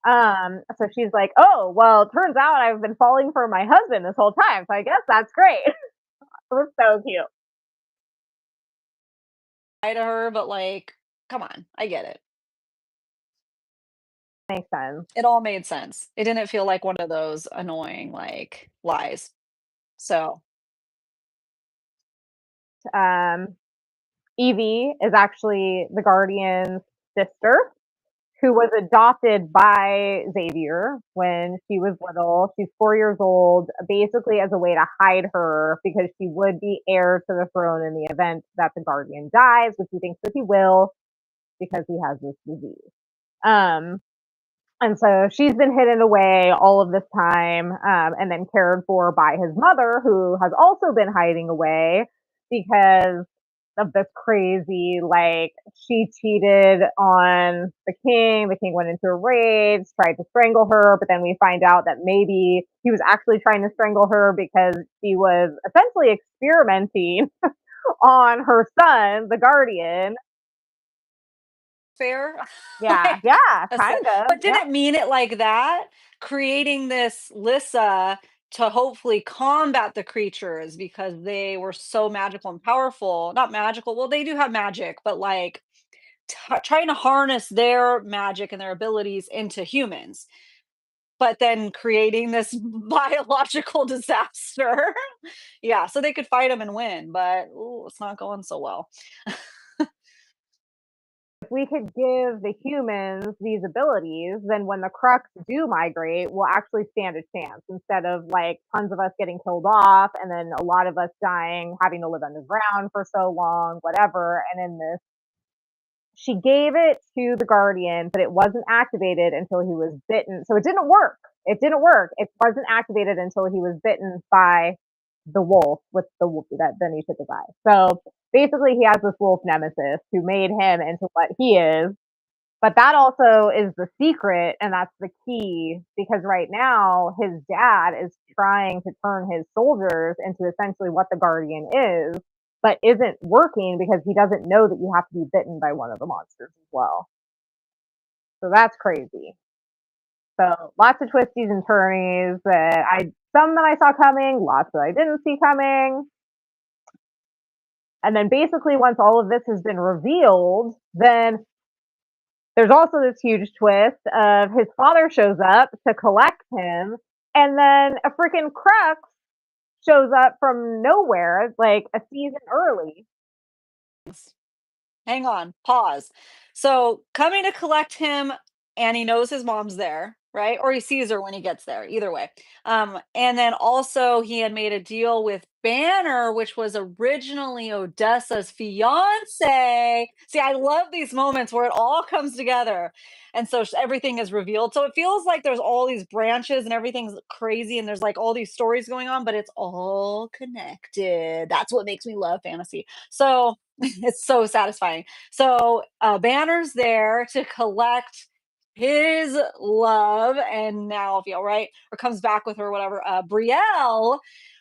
Speaker 2: So she's like, "Oh, well, it turns out I've been falling for my husband this whole time. So I guess that's great." It was so cute.
Speaker 1: Lie to her, but like, come on, I get it.
Speaker 2: Makes sense.
Speaker 1: It all made sense. It didn't feel like one of those annoying like lies. So
Speaker 2: Um, Evie is actually the guardian's sister who was adopted by Xavier when she was little. She's 4 years old, basically as a way to hide her because she would be heir to the throne in the event that the guardian dies, which he thinks that he will because he has this disease. Um, and so she's been hidden away all of this time, and then cared for by his mother, who has also been hiding away because of this crazy, like, she cheated on the king. The king went into a rage, tried to strangle her, but then we find out that maybe he was actually trying to strangle her because she was essentially experimenting on her son, the guardian.
Speaker 1: fair.
Speaker 2: Yeah,
Speaker 1: Like,
Speaker 2: yeah,
Speaker 1: that's
Speaker 2: kind of.
Speaker 1: but
Speaker 2: Yeah.
Speaker 1: didn't mean it like that. Creating this Lissa to hopefully combat the creatures because they were so magical and powerful. Not magical. Well, they do have magic, but like trying to harness their magic and their abilities into humans, but then creating this biological disaster. Yeah, so they could fight them and win, but ooh, it's not going so well.
Speaker 2: If we could give the humans these abilities, then when the Crux do migrate, we'll actually stand a chance instead of like tons of us getting killed off and then a lot of us dying, having to live underground for so long, whatever. And in this, she gave it to the Guardian, but it wasn't activated until he was bitten. So it didn't work. It didn't work. It wasn't activated until he was bitten by the wolf with the wolf that then he took his eye. So basically, he has this wolf nemesis who made him into what he is, but that also is the secret, and that's the key because right now his dad is trying to turn his soldiers into essentially what the Guardian is, but isn't working because he doesn't know that you have to be bitten by one of the monsters as well. So that's crazy. So lots of twisties and turnies that I some that I saw coming, lots that I didn't see coming. And then basically once all of this has been revealed, then there's also this huge twist of his father shows up to collect him, and then a freaking Crux shows up from nowhere, like a season early.
Speaker 1: Hang on, pause. So coming to collect him, and he knows his mom's there, right? Or he sees her when he gets there, either way. And then also he had made a deal with Banner, which was originally Odessa's fiance. See, I love these moments where it all comes together. And so everything is revealed. So it feels like there's all these branches and everything's crazy and there's like all these stories going on, but it's all connected. That's what makes me love fantasy. So it's so satisfying. So, Banner's there to collect his love, and now feel right, or comes back with her, whatever. Brielle,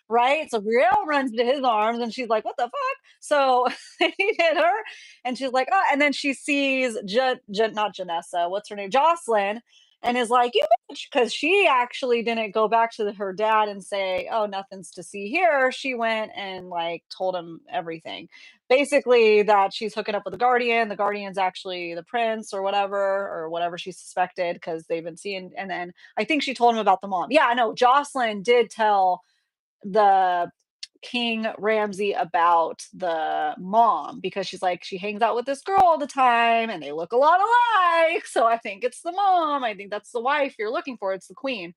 Speaker 1: right? So Brielle runs to his arms, and she's like, "What the fuck?" So he hit her, and she's like, "Oh!" And then she sees not Janessa, what's her name, Jocelyn, and is like, "You," because she actually didn't go back to her dad and say, "Oh, nothing's to see here." She went and like told him everything, basically that she's hooking up with the guardian. The guardian's actually the prince or whatever she suspected because they've been seeing. And then I think she told him about the mom. Yeah, I know. Jocelyn did tell the King Ramsey about the mom because she's like, she hangs out with this girl all the time and they look a lot alike. So I think it's the mom. I think that's the wife you're looking for. It's the queen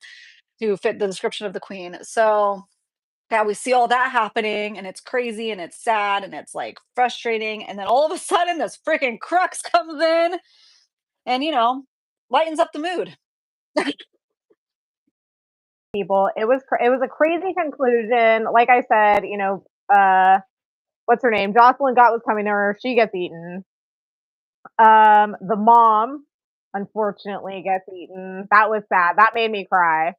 Speaker 1: to fit the description of the queen. So yeah, we see all that happening and it's crazy and it's sad and it's like frustrating. And then all of a sudden, this freaking Crux comes in and, lightens up the mood.
Speaker 2: people. It was a crazy conclusion. Like I said, uh, what's her name? Jocelyn got what's coming to her. She gets eaten. The mom, unfortunately, gets eaten. That was sad. That made me cry.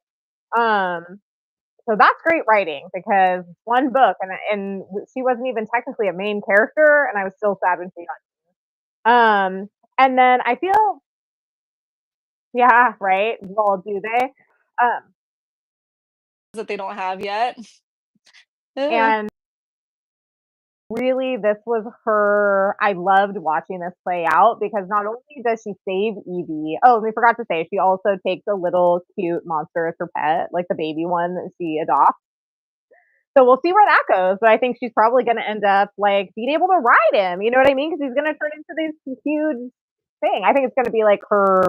Speaker 2: Um, so that's great writing because one book and she wasn't even technically a main character, and I was still sad when she got. And then I feel, yeah, right. Well, do they? Um,
Speaker 1: That they don't have yet. Ugh.
Speaker 2: and really, this was her. I loved watching this play out because not only does she save Evie, oh, we forgot to say, she also takes a little cute monster as her pet, like the baby one that she adopts. So we'll see where that goes. But I think she's probably going to end up like being able to ride him. You know what I mean? Because he's going to turn into this huge thing. I think it's going to be like her,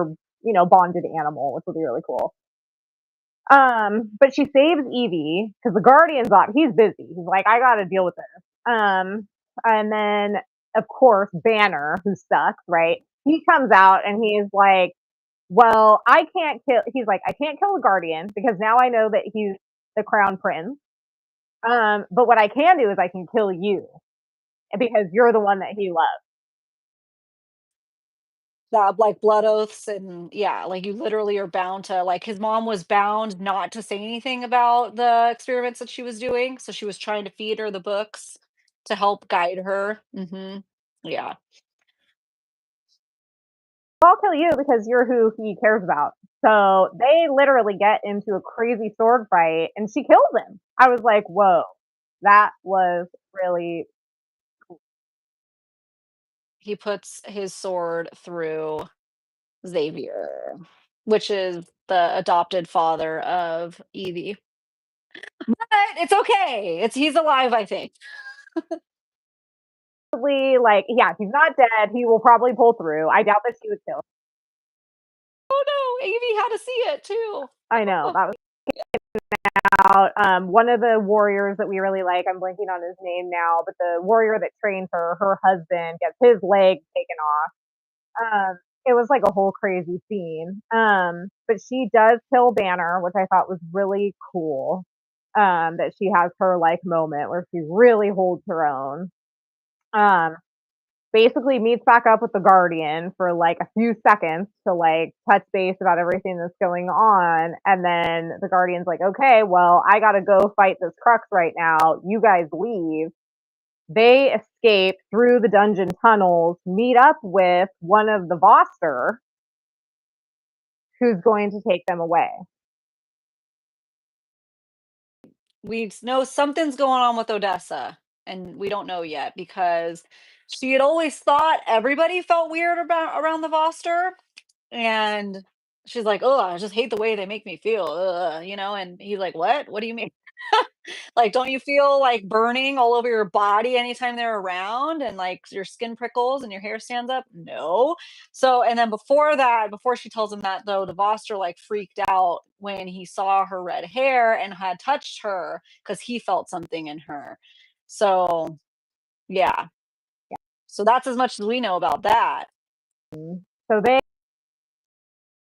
Speaker 2: bonded animal, which will be really cool. But she saves Evie because the Guardian's up. He's busy. He's like, I got to deal with this. And then of course Banner, who sucks, right? He comes out and he's like, well, I can't kill. He's like, I can't kill the Guardian because now I know that he's the crown prince. But what I can do is I can kill you because you're the one that he loves.
Speaker 1: That, like, blood oaths and yeah, like, you literally are bound to like, his mom was bound not to say anything about the experiments that she was doing, so she was trying to feed her the books to help guide her. Mhm. Yeah.
Speaker 2: I'll kill you because you're who he cares about. So they literally get into a crazy sword fight and she kills him. I was like, whoa, that was really.
Speaker 1: He puts his sword through Xavier, which is the adopted father of Evie. But it's okay. He's alive, I think.
Speaker 2: Like, yeah, if he's not dead, he will probably pull through. I doubt that she would kill.
Speaker 1: Oh no, Evie had to see it too.
Speaker 2: I know that was out. One of the warriors that we really like, I'm blanking on his name now, but the warrior that trained her husband gets his leg taken off. It was like a whole crazy scene. But she does kill Banner, which I thought was really cool. That she has her like moment where she really holds her own. Um, Basically meets back up with the Guardian for like a few seconds to like touch base about everything that's going on. And then the Guardian's like, okay, well, I got to go fight this Crux right now. You guys leave. They escape through the dungeon tunnels, meet up with one of the Voster who's going to take them away.
Speaker 1: We know something's going on with Odessa, and we don't know yet because she had always thought everybody felt weird about around the Voster, and she's like, "Oh, I just hate the way they make me feel," and he's like, "What? What do you mean?" Like, don't you feel like burning all over your body anytime they're around and like your skin prickles and your hair stands up? No. So, and then before that, before she tells him that though, the Voster like freaked out when he saw her red hair and had touched her because he felt something in her. So, yeah. So that's as much as we know about that.
Speaker 2: So they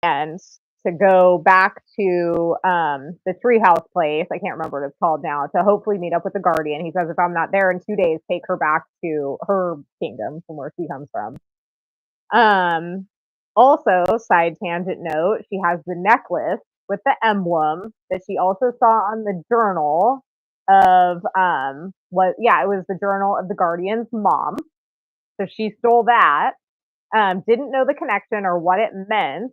Speaker 2: end to go back to the treehouse place. I can't remember what it's called now. To hopefully meet up with the Guardian. He says if I'm not there in 2 days, take her back to her kingdom from where she comes from. Um, Also, side tangent note, she has the necklace with the emblem that she also saw on the journal of what yeah, it was the journal of the Guardian's mom. So she stole that. Didn't know the connection or what it meant.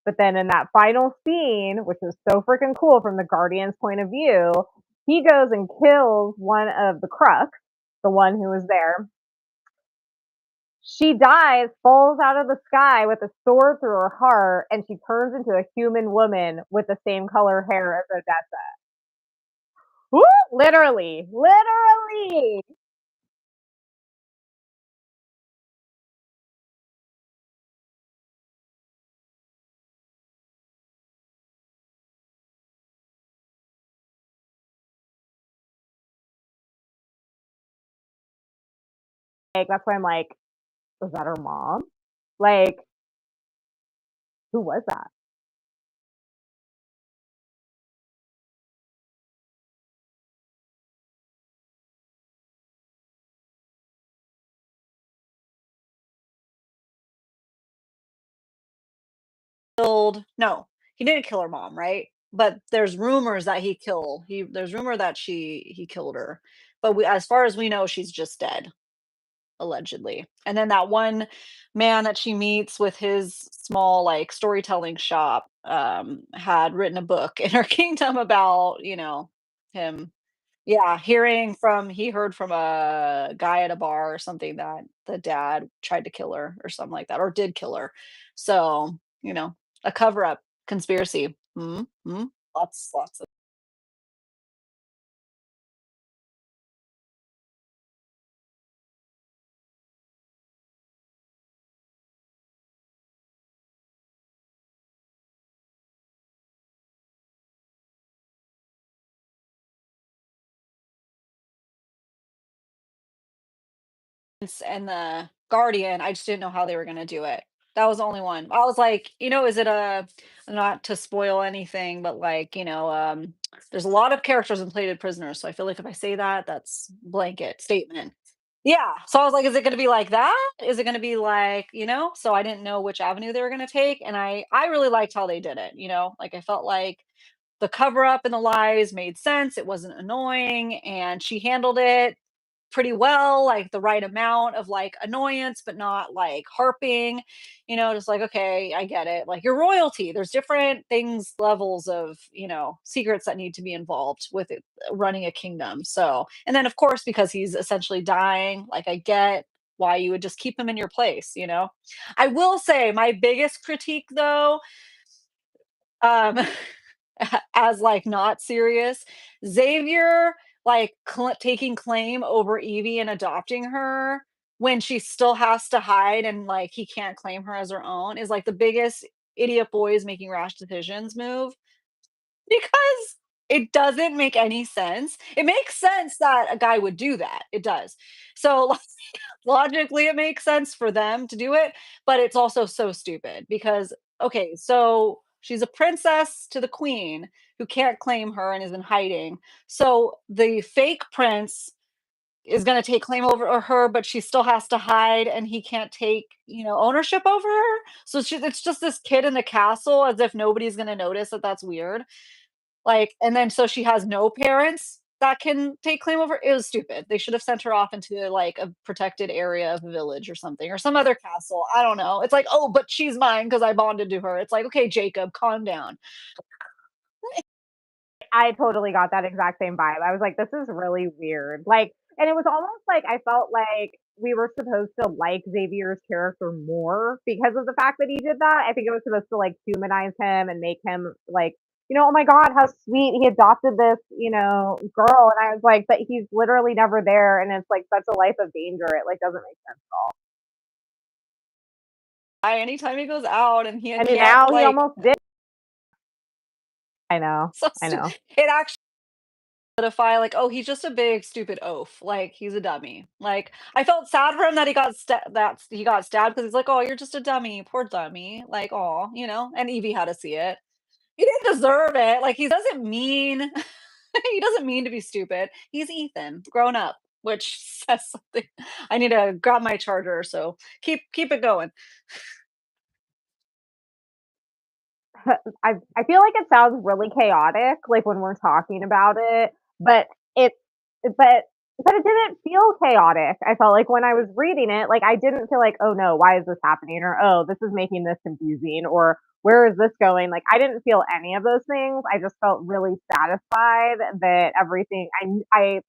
Speaker 2: But then in that final scene, which is so freaking cool from the Guardian's point of view, he goes and kills one of the Crux, the one who was there. She dies, falls out of the sky with a sword through her heart, and she turns into a human woman with the same color hair as Odessa. Woo! Literally, literally. Like that's why I'm like, was that her mom? Like, who was that?
Speaker 1: killed no, he didn't kill her mom, right? But there's rumors that there's rumor that he killed her. But as far as we know, she's just dead, allegedly. And then that one man that she meets with his small like storytelling shop had written a book in her kingdom about, him. Yeah, he heard from a guy at a bar or something that the dad tried to kill her or something like that, or did kill her. So, a cover up conspiracy. Mhm. Lots of and the Guardian, I just didn't know how they were gonna do it. That was the only one. I was like, is it a not to spoil anything, but like, there's a lot of characters in Plated Prisoners, so I feel like if I say that, that's blanket statement. Yeah, so I was like, "Is it gonna be like that? Is it gonna be like" So I didn't know which avenue they were gonna take, and I really liked how they did it, Like, I felt like the cover up and the lies made sense, it wasn't annoying, and she handled it pretty well, like the right amount of like annoyance, but not like harping, just like, okay, I get it. Like your royalty, there's different things, levels of, secrets that need to be involved with it, running a kingdom. So, and then of course, because he's essentially dying, like I get why you would just keep him in your place. I will say my biggest critique though, um, as like not serious. Xavier like taking claim over Evie and adopting her when she still has to hide and like he can't claim her as her own is like the biggest idiot boys making rash decisions move because it doesn't make any sense. It makes sense that a guy would do that. It does. So like, logically it makes sense for them to do it, but it's also so stupid because okay, so she's a princess to the queen who can't claim her and is in hiding. So the fake prince is going to take claim over her, but she still has to hide and he can't take, ownership over her. So it's just this kid in the castle as if nobody's going to notice that that's weird. Like, and then so she has no parents that can take claim over it was stupid. They should have sent her off into, like, a protected area of a village or something, or some other castle, I don't know. It's like, "Oh, but she's mine because I bonded to her." It's like, "Okay, Jacob, calm down."
Speaker 2: I totally got that exact same vibe. I was like, "This is really weird." Like, and it was almost like I felt like we were supposed to like Xavier's character more because of the fact that he did that. I think it was supposed to like humanize him and make him like, "Oh my god, how sweet he adopted this, girl." And I was like, "But he's literally never there and it's like such a life of danger. It like doesn't make sense at all."
Speaker 1: Anytime he goes out and he
Speaker 2: I mean,
Speaker 1: can't,
Speaker 2: now he
Speaker 1: like
Speaker 2: almost did. I know.
Speaker 1: so
Speaker 2: I know.
Speaker 1: it actually solidify, like, "Oh, he's just a big stupid oaf, like, he's a dummy." Like, I felt sad for him that he got stabbed because he's like, "Oh, you're just a dummy, poor dummy." Like, oh, and Evie had to see it. He didn't deserve it. Like he doesn't mean he doesn't mean to be stupid. He's Ethan, grown up, which says something. I need to grab my charger, so keep it going.
Speaker 2: I feel like it sounds really chaotic, like, when we're talking about it, but it but but it didn't feel chaotic. I felt like when I was reading it, like, I didn't feel like, "Oh, no, why is this happening?" or, "Oh, this is making this confusing," or, "Where is this going?" Like, I didn't feel any of those things. I just felt really satisfied that everything I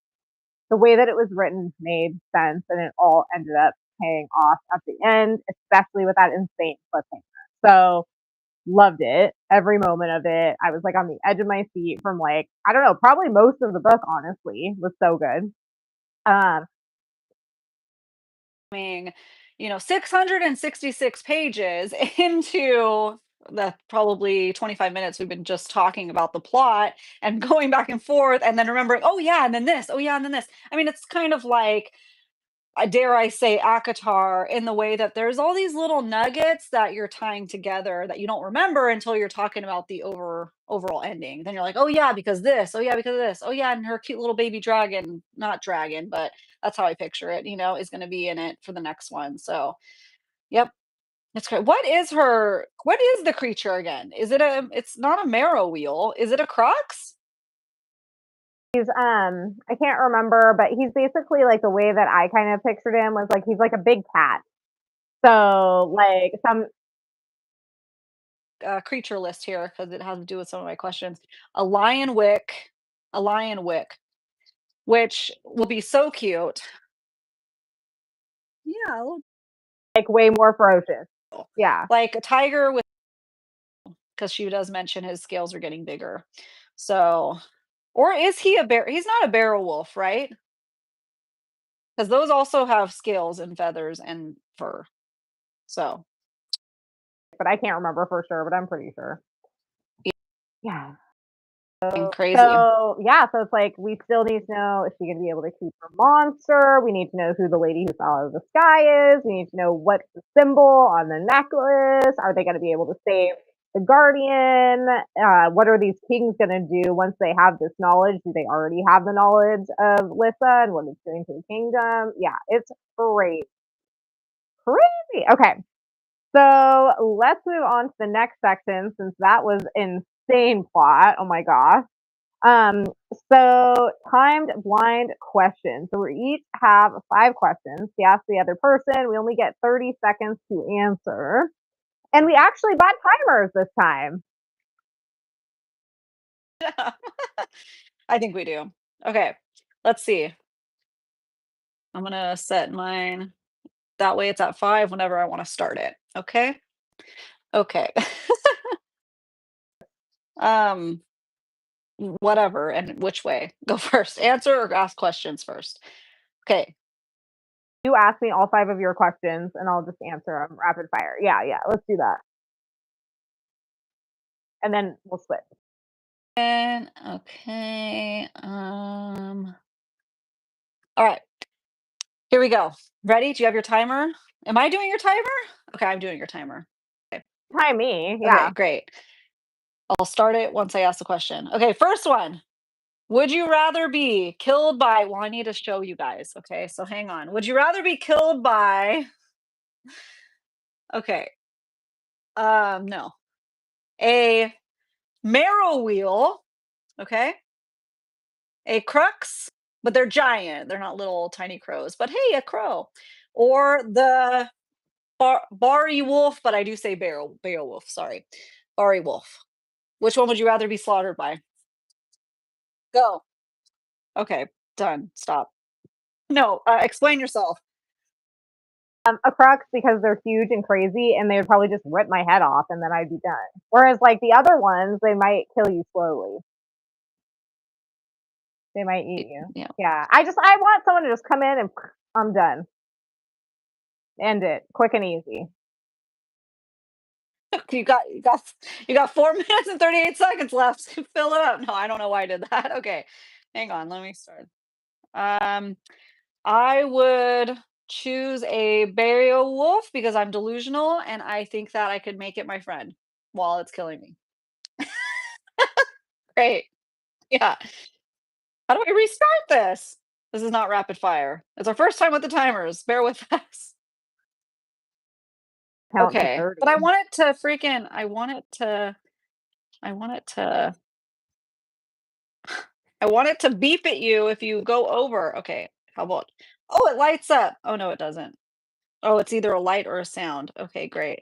Speaker 2: the way that it was written made sense, and it all ended up paying off at the end, especially with that insane cliffhanger. So loved it, every moment of it. I was, like, on the edge of my seat from, like, I don't know, probably most of the book, honestly, was so good. Um,
Speaker 1: Being, 666 pages into the probably 25 minutes we've been just talking about the plot and going back and forth and then remembering, oh yeah, and then this, oh yeah, and then this. I mean, it's kind of like dare I say, Akatar in the way that there's all these little nuggets that you're tying together that you don't remember until you're talking about the overall ending. Then you're like, oh yeah, because this, oh yeah, because of this, oh yeah, and her cute little baby dragon, not dragon, but that's how I picture it, is going to be in it for the next one. So, yep, It's great. What is the creature again? It's not a marrow wheel. Is it a crux?
Speaker 2: He's, I can't remember, but he's basically like the way that I kind of pictured him was like he's like a big cat. So like some
Speaker 1: Creature list here because it has to do with some of my questions. A lion wick, a lion wick, which will be so cute. Yeah, a little
Speaker 2: like way more ferocious.
Speaker 1: girl.
Speaker 2: Yeah,
Speaker 1: Like a tiger with, because she does mention his scales are getting bigger. So, or is he a bear? He's not a barrel wolf, right? Because those also have scales and feathers and fur. So,
Speaker 2: but I can't remember for sure, but I'm pretty sure. Yeah.
Speaker 1: and crazy.
Speaker 2: So yeah, so it's like we still need to know, is she gonna be able to keep her monster? We need to know who the lady who fell out of the sky is. We need to know what's the symbol on the necklace. Are they gonna be able to save the guardian? What are these kings gonna do once they have this knowledge? Do they already have the knowledge of Lissa and what it's doing to the kingdom? Yeah, it's great. Crazy. Okay. So let's move on to the next section since that was insane plot. Oh my gosh. Um, so timed blind questions. So we each have 5 questions. We ask the other person. We only get 30 seconds to answer. And we actually bought timers this time.
Speaker 1: I think we do. Okay, let's see. I'm gonna set mine. That way it's at 5 whenever I want to start it. Okay. Okay. um, whatever. And which way? Go first. Answer or ask questions first. Okay.
Speaker 2: You ask me all 5 of your questions and I'll just answer them rapid fire. Yeah, yeah, let's do that. And then we'll split.
Speaker 1: And okay. All right. Here we go. Ready? Do you have your timer? Am I doing your timer? Okay, I'm doing your timer. Okay.
Speaker 2: Time me.
Speaker 1: Okay,
Speaker 2: Yeah.
Speaker 1: great. I'll start it once I ask the question. Okay, first one. Would you rather be killed by, well, I need to show you guys. Okay, so hang on. Would you rather be killed by, okay, no, a marrow wheel, okay, a crux, but they're giant. They're not little tiny crows, but hey, a crow, or the Bari wolf, but I do say Beowulf, sorry, Bari wolf. Which one would you rather be slaughtered by? Go. Okay, done. Stop. No, explain yourself.
Speaker 2: A crux because they're huge and crazy and they would probably just rip my head off and then I'd be done. Whereas like the other ones, they might kill you slowly. They might eat you.
Speaker 1: Yeah.
Speaker 2: Yeah. I want someone to just come in and I'm done. End it. Quick and easy.
Speaker 1: You got 4 minutes and 38 seconds left. Fill it up. No, I don't know why I did that. Okay. Hang on, let me start. Um, I would choose a burial wolf because I'm delusional and I think that I could make it my friend while it's killing me. Great. Yeah. How do I restart this? This is not rapid fire. It's our first time with the timers. Bear with us.
Speaker 2: Count to
Speaker 1: Okay.
Speaker 2: 30.
Speaker 1: But I want it to beep at you if you go over. Okay. How about, oh, it lights up. Oh no, it doesn't. Oh, it's either a light or a sound. Okay, great.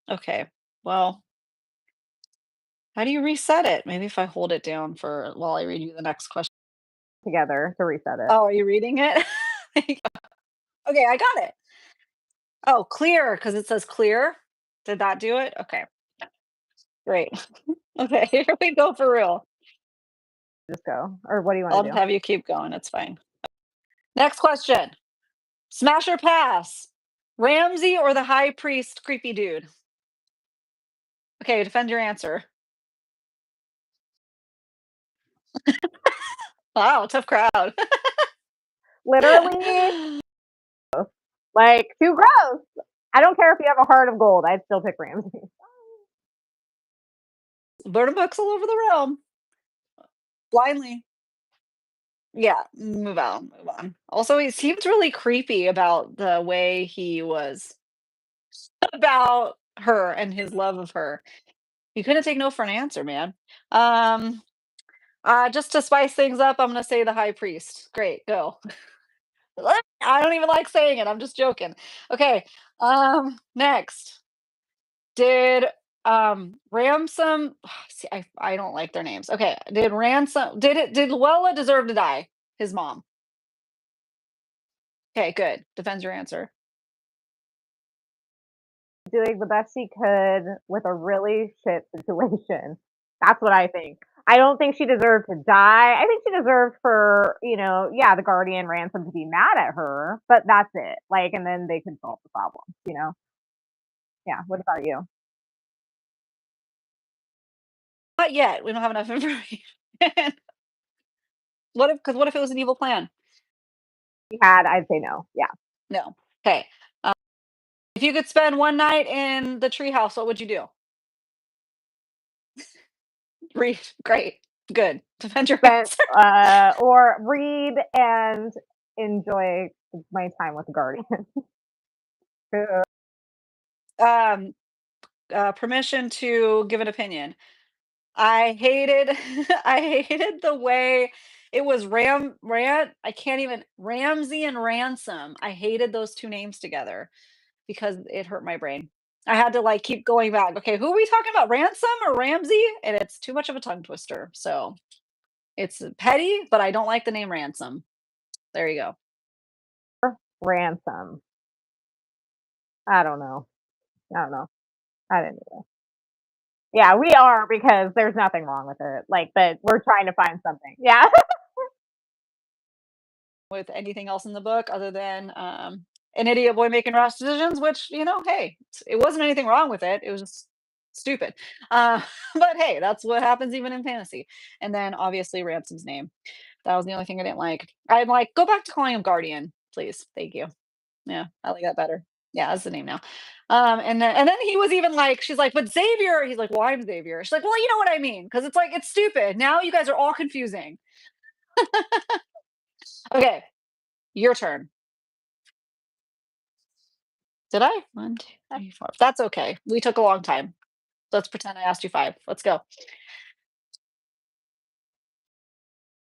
Speaker 1: Okay. Well, how do you reset it? Maybe if I hold it down for while I read you the next question.
Speaker 2: Together to reset it.
Speaker 1: Oh, are you reading it? Okay, I got it. Oh, clear, because it says clear. Did that do it? Okay, great. Okay, here we go for real.
Speaker 2: Just go. Or what do you want
Speaker 1: I'll
Speaker 2: to
Speaker 1: just
Speaker 2: do?
Speaker 1: have you keep going. It's fine. Next question. Smash or pass? Ramsey or the high priest creepy dude? Okay, defend your answer. Wow, tough crowd.
Speaker 2: Literally, like too gross. I don't care if you have a heart of gold. I'd still pick Ramsey.
Speaker 1: Burn books all over the realm. Blindly. Yeah, move on, move on. Also, he seems really creepy about the way he was. about her and his love of her. You couldn't take no for an answer, man. Um, just to spice things up, I'm gonna say the high priest. Great, go. I don't even like saying it. I'm just joking. Okay. Next. Did Ransom see I don't like their names. Okay. Did Luella deserve to die? His mom. Okay, good. Defends your answer.
Speaker 2: Doing the best she could with a really shit situation. That's what I think. I don't think she deserved to die. I think she deserved for, yeah, the guardian ransom to be mad at her, but that's it. Like, and then they can solve the problem, you know? Yeah. What about you?
Speaker 1: Not yet. We don't have enough information. What if it was an evil plan?
Speaker 2: If you had, I'd say no. Yeah.
Speaker 1: No. Okay. If you could spend one night in the treehouse, what would you do? Read. Great. Good. Defend your
Speaker 2: Spent,
Speaker 1: answer.
Speaker 2: or read and enjoy my time with the guardian.
Speaker 1: Um, permission to give an opinion. I hated I hated the way it was I can't even Ramsey and Ransom. I hated those 2 names together because it hurt my brain. I had to, like, keep going back. Okay, who are we talking about? Ransom or Ramsey? And it's too much of a tongue twister. So, it's petty, but I don't like the name Ransom. There you go.
Speaker 2: Ransom. I don't know. I don't know. I didn't. Yeah, we are because there's nothing wrong with it. Like, but we're trying to find something. Yeah.
Speaker 1: With anything else in the book other than an idiot boy making rash decisions, which, hey, it wasn't anything wrong with it. It was just stupid. But hey, that's what happens even in fantasy. And then obviously Ransom's name. That was the only thing I didn't like. I'm like, go back to calling him Guardian, please. Thank you. Yeah, I like that better. Yeah, that's the name now. And then he was even like, she's like, but Xavier. He's like, well, I'm Xavier. She's like, well, you know what I mean, because it's like it's stupid. Now you guys are all confusing. Okay, your turn. Did I? 1, 2, 3, 4. That's okay. We took a long time. Let's pretend I asked you 5. Let's go.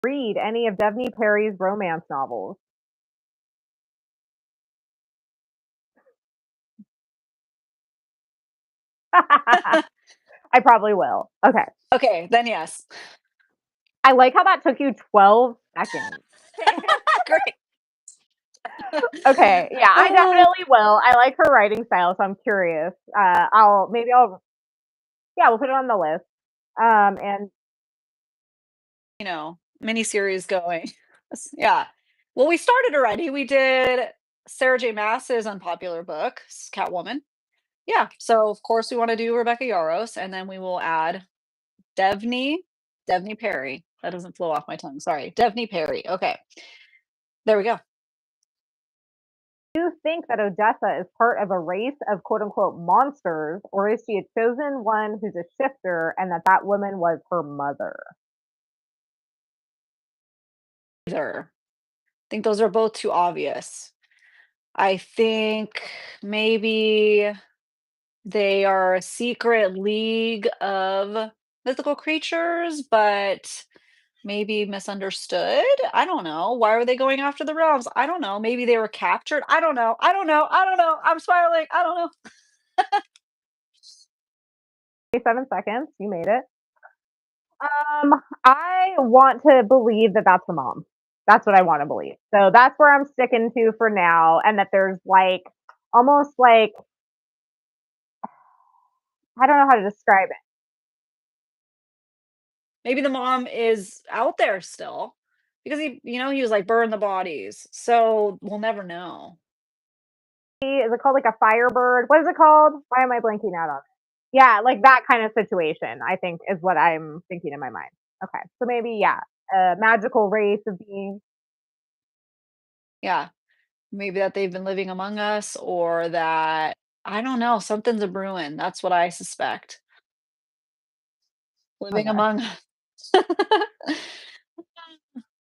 Speaker 2: Read any of Devney Perry's romance novels. I probably will. Okay.
Speaker 1: Okay, then yes.
Speaker 2: I like how that took you 12 seconds.
Speaker 1: Great.
Speaker 2: Okay. Yeah, I
Speaker 1: Uh,
Speaker 2: definitely will. I like her writing style, so I'm curious. Yeah, we'll put it on the list. And
Speaker 1: Miniseries going. Yeah. Well, we started already. We did Sarah J. Maas's unpopular book, Catwoman. Yeah. So of course we want to do Rebecca Yarros, and then we will add Devney, Devney Perry. That doesn't flow off my tongue. Sorry. Devney Perry. Okay. There we go.
Speaker 2: do you think that Odessa is part of a race of quote unquote monsters, or is she a chosen one who's a shifter and that woman was her mother?
Speaker 1: Either. I think those are both too obvious. I think maybe they are a secret league of mythical creatures, but maybe misunderstood. I don't know. Why were they going after the realms? I don't know. Maybe they were captured. I don't know. I don't know. I don't know. I'm spiraling. I don't know.
Speaker 2: 7 seconds. You made it. I want to believe that that's the mom. That's what I want to believe. So that's where I'm sticking to for now, and that there's like almost like I don't know how to describe it.
Speaker 1: Maybe the mom is out there still because he was like burn the bodies. So we'll never know.
Speaker 2: Is it called like a firebird? What is it called? Why am I blanking out on it? Yeah, like that kind of situation, I think is what I'm thinking in my mind. Okay. So maybe, yeah, a magical race of beings.
Speaker 1: Yeah. Maybe that they've been living among us or that I don't know, something's a brewing. That's what I suspect. Living
Speaker 2: Okay.
Speaker 1: among us.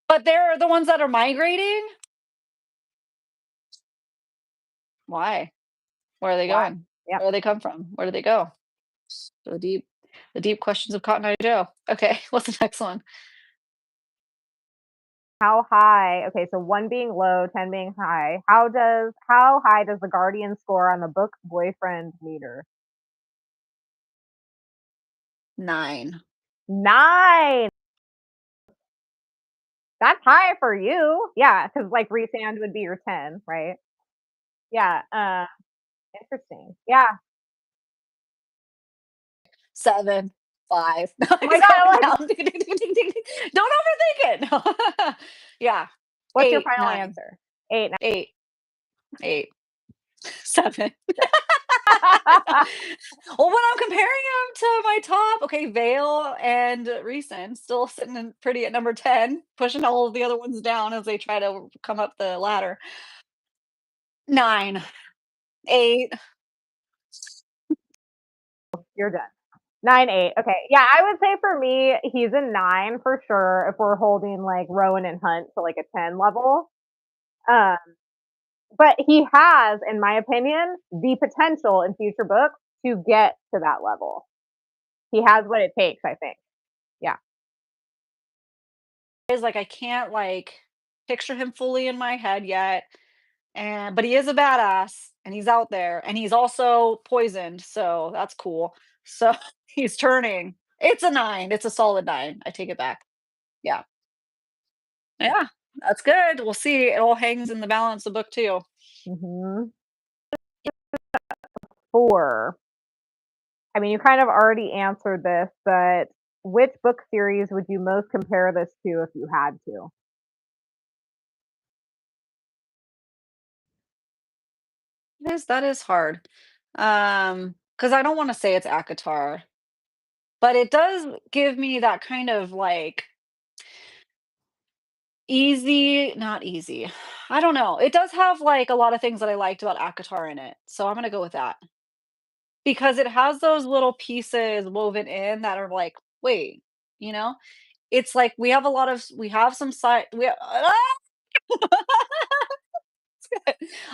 Speaker 1: But they're the ones that are migrating? Why? Where are they
Speaker 2: Why?
Speaker 1: going?
Speaker 2: Yep.
Speaker 1: Where do they come from? Where do they go? The deep questions of Cotton Eye Joe. Okay, what's the next one?
Speaker 2: How high? Okay, so 1 being low, 10 being high. How high does the Guardian score on the book's boyfriend meter?
Speaker 1: 9.
Speaker 2: 9. That's high for you. Yeah, because like Resand would be your 10, right? Yeah, interesting. Yeah.
Speaker 1: 7, 5. No,
Speaker 2: Oh my
Speaker 1: I'm
Speaker 2: god,
Speaker 1: counting
Speaker 2: like,
Speaker 1: down. Ding, ding, ding, ding, ding. Don't overthink it. No. Yeah.
Speaker 2: what's your
Speaker 1: 8,
Speaker 2: final
Speaker 1: 9,
Speaker 2: answer? 8,
Speaker 1: 8, 8, 7. Well, when I'm comparing them to my top, okay, Vale and Recent still sitting in pretty at number 10, pushing all of the other ones down as they try to come up the ladder. 9, 8.
Speaker 2: you're done. 9, 8. Okay. Yeah, I would say for me, he's a 9 for sure if we're holding like Rowan and Hunt to like a 10 level. Um, but he has, in my opinion, the potential in future books to get to that level. He has what it takes, I think. Yeah.
Speaker 1: Is like I can't like picture him fully in my head yet. And but he is a badass and he's out there and he's also poisoned, so that's cool. So he's turning. It's a 9. It's a solid 9. I take it back. Yeah. Yeah. That's good. We'll see. It all hangs in the balance of book 2.
Speaker 2: Hmm. 4. I mean, you kind of already answered this, but which book series would you most compare this to if you had to?
Speaker 1: That is hard. Because I don't wanna say it's ACOTAR, but it does give me that kind of, like, easy not easy. I don't know. It does have, like, a lot of things that I liked about ACOTAR in it, so I'm gonna go with that. Because it has those little pieces woven in that are like, "Wait," you know? It's like we have some side we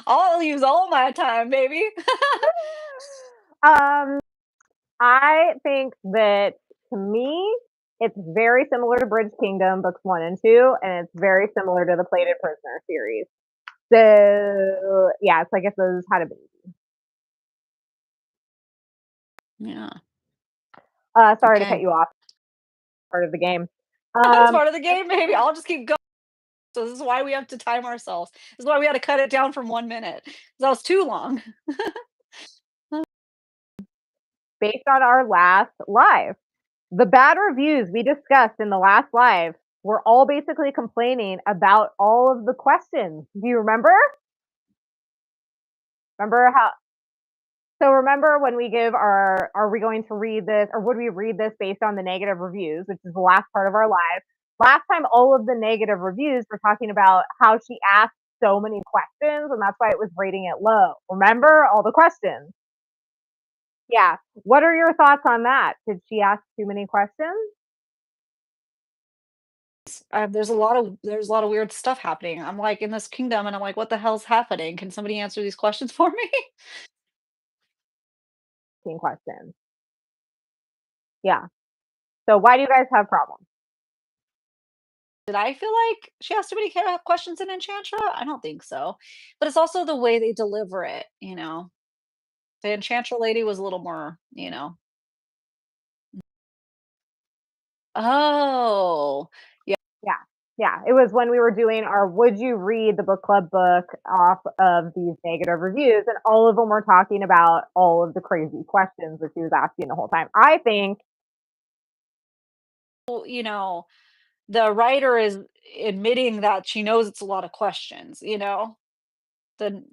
Speaker 1: I'll use all my time, baby.
Speaker 2: Um, I think that to me, it's very similar to Bridge Kingdom books 1 and 2, and it's very similar to the Plated Prisoner series. So yeah, it's like if those had a baby.
Speaker 1: Yeah,
Speaker 2: Sorry to cut
Speaker 1: okay.
Speaker 2: you off. Part of the game.
Speaker 1: That's
Speaker 2: Um,
Speaker 1: part of the game, maybe. I'll just keep going. So this is why we have to time ourselves. This is why we had to cut it down from 1 minute, 'cause that was too long.
Speaker 2: based on our last live, the bad reviews we discussed in the last live were all basically complaining about all of the questions. Do you remember? Remember how So remember when we give our are we going to read this or would we read this based on the negative reviews, which is the last part of our live. Last time all of the negative reviews were talking about how she asked so many questions and that's why it was rating it low. Remember all the questions? Yeah. What are your thoughts on that? Did she ask too many questions?
Speaker 1: There's a lot of weird stuff happening. I'm, like, in this kingdom, and I'm like, "What the hell's happening? Can somebody answer these questions for me?"
Speaker 2: Questions. Yeah. So why do you guys have problems?
Speaker 1: Did I feel like she asked too many questions in Enchantra? I don't think so. But it's also the way they deliver it, you know? The Enchantra lady was a little more, you know. Oh, yeah.
Speaker 2: Yeah. Yeah, it was when we were doing our would you read the book club book off of these negative reviews, and all of them were talking about all of the crazy questions that she was asking the whole time. I think
Speaker 1: Well, the writer is admitting that she knows it's a lot of questions, you know? The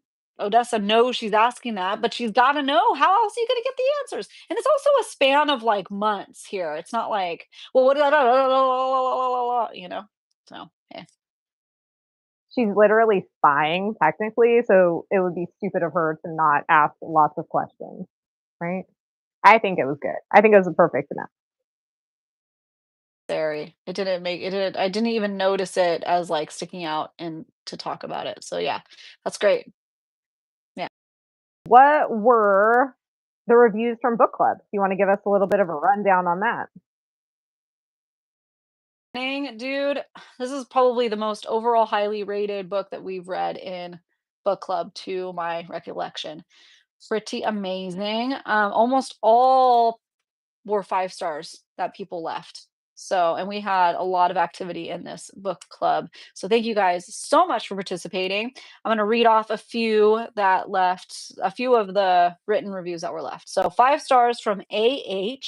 Speaker 1: Odessa knows she's asking that, but she's gotta know how else are you gonna get the answers? And it's also a span of, like, months here. It's not like, "Well, what" you know? So, yeah.
Speaker 2: she's literally spying technically, so it would be stupid of her to not ask lots of questions, right? I think it was good. I think it was a perfect amount.
Speaker 1: Very. I didn't even notice it as, like, sticking out and to talk about it. So, yeah, that's great. Yeah.
Speaker 2: What were the reviews from book club. You want to give us a little bit of a rundown on that?
Speaker 1: Dang, dude, this is probably the most overall highly rated book that we've read in book club to my recollection. Pretty amazing. Almost all were 5 stars that people left. So, and we had a lot of activity in this book club. So thank you guys so much for participating. I'm going to read off a few of the written reviews that were left. So 5 stars from AH.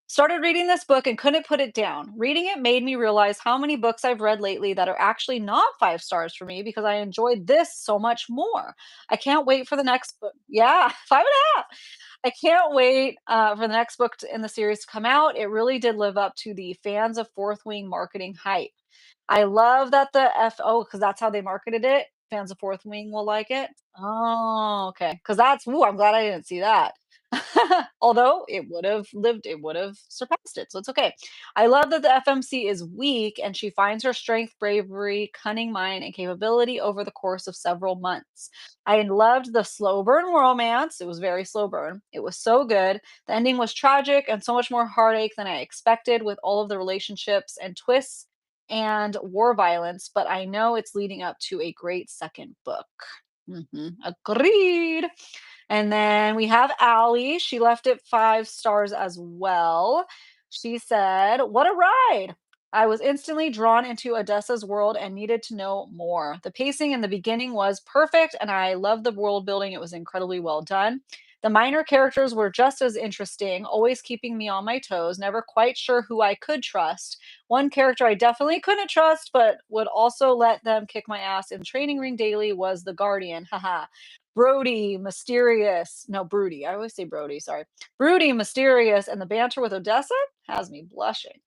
Speaker 1: Started reading this book and couldn't put it down. Reading it made me realize how many books I've read lately that are actually not 5 stars for me because I enjoyed this so much more. I can't wait for the next book. Yeah, 5.5. I can't wait for the next book in the series to come out. It really did live up to the fans of Fourth Wing marketing hype. I love that because that's how they marketed it. Fans of Fourth Wing will like it. Oh, okay. Because I'm glad I didn't see that. Although it would have surpassed it. So it's okay. I love that the FMC is weak and she finds her strength, bravery, cunning mind, and capability over the course of several months. I loved the slow burn romance. It was very slow burn. It was so good. The ending was tragic and so much more heartache than I expected with all of the relationships and twists and war violence, but I know it's leading up to a great second book. Agreed. And then we have Allie. She left it 5 stars as well. She said, "What a ride! I was instantly drawn into Odessa's world and needed to know more. The pacing in the beginning was perfect, and I loved the world building. It was incredibly well done. The minor characters were just as interesting, always keeping me on my toes, never quite sure who I could trust. One character I definitely couldn't trust, but would also let them kick my ass in training ring daily was the Guardian. Haha. Brody, mysterious. No, Broody. I always say Brody, sorry. Broody, mysterious, and the banter with Odessa has me blushing.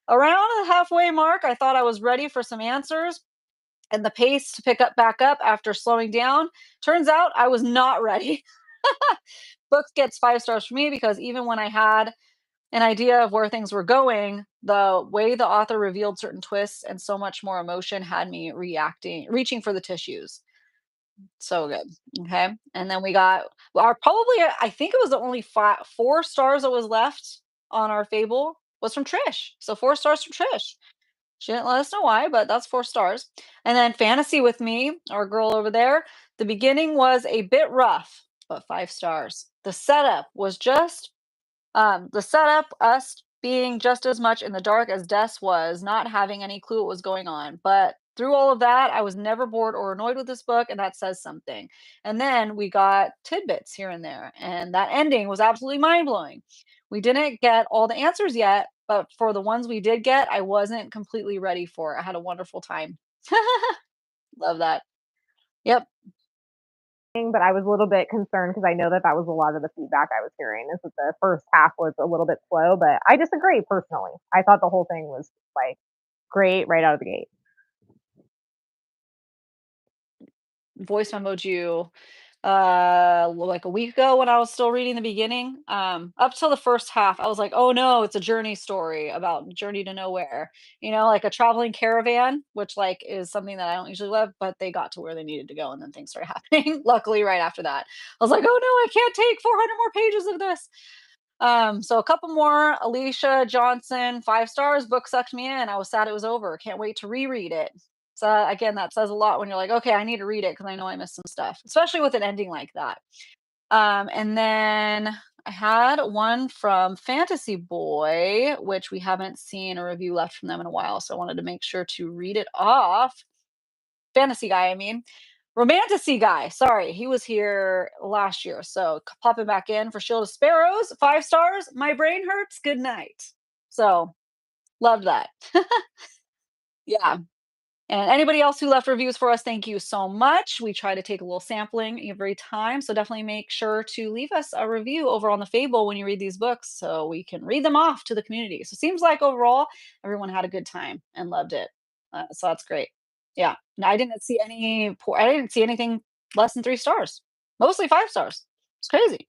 Speaker 1: Around the halfway mark, I thought I was ready for some answers and the pace to pick up back up after slowing down. Turns out I was not ready. Book gets 5 stars for me because even when I had an idea of where things were going, the way the author revealed certain twists and so much more emotion had me reaching for the tissues. So good. Okay. And then we got our probably I think it was the only 4 stars that was left on our Fable was from Trish. So 4 stars from Trish. She didn't let us know why, but that's 4 stars. And then Fantasy with Me, our girl over there. The beginning was a bit rough, but 5 stars. The setup, us being just as much in the dark as Des was, not having any clue what was going on. But through all of that, I was never bored or annoyed with this book, and that says something. And then we got tidbits here and there, and that ending was absolutely mind blowing. We didn't get all the answers yet, but for the ones we did get, I wasn't completely ready for. I had a wonderful time. Love that. Yep.
Speaker 2: But I was a little bit concerned because I know that that was a lot of the feedback I was hearing is that the first half was a little bit slow, but I disagree personally. I thought the whole thing was like great right out of the gate.
Speaker 1: Voice memoed you like a week ago when I was still reading the beginning. Up till the first half, I was like, oh no, it's a journey story about journey to nowhere, like a traveling caravan, which like is something that I don't usually love, but they got to where they needed to go and then things started happening. Luckily, right after that, I was like, oh no, I can't take 400 more pages of this. So a couple more. Alicia Johnson, 5 stars. Book sucked me in. I was sad it was over. Can't wait to reread it. So again, that says a lot when you're like, okay, I need to read it because I know I missed some stuff, especially with an ending like that. And then I had one from Fantasy Boy, which we haven't seen a review left from them in a while. So I wanted to make sure to read it off. Fantasy guy, I mean. Romantasy guy. Sorry, he was here last year. So popping back in for Shield of Sparrows, 5 stars. My brain hurts. Good night. So loved that. Yeah. And anybody else who left reviews for us, thank you so much. We try to take a little sampling every time. So definitely make sure to leave us a review over on the Fable when you read these books so we can read them off to the community. So it seems like overall everyone had a good time and loved it. So that's great. Yeah. No, I didn't see anything less than 3 stars. Mostly 5 stars. It's crazy.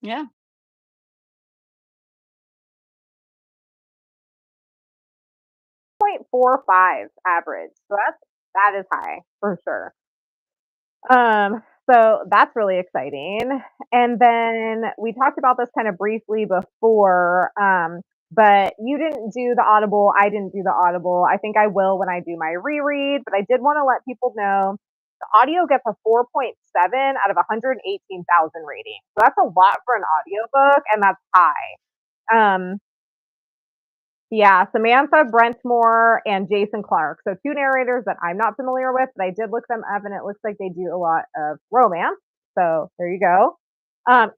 Speaker 1: Yeah.
Speaker 2: 0.45 average. So that is high for sure. So that's really exciting. And then we talked about this kind of briefly before, but you didn't do the Audible. I didn't do the Audible. I think I will when I do my reread, but I did want to let people know the audio gets a 4.7 out of 118,000 ratings. So that's a lot for an audiobook, and that's high. Um, yeah, Samantha Brentmore and Jason Clark. So two narrators that I'm not familiar with, but I did look them up and it looks like they do a lot of romance. So there you go. And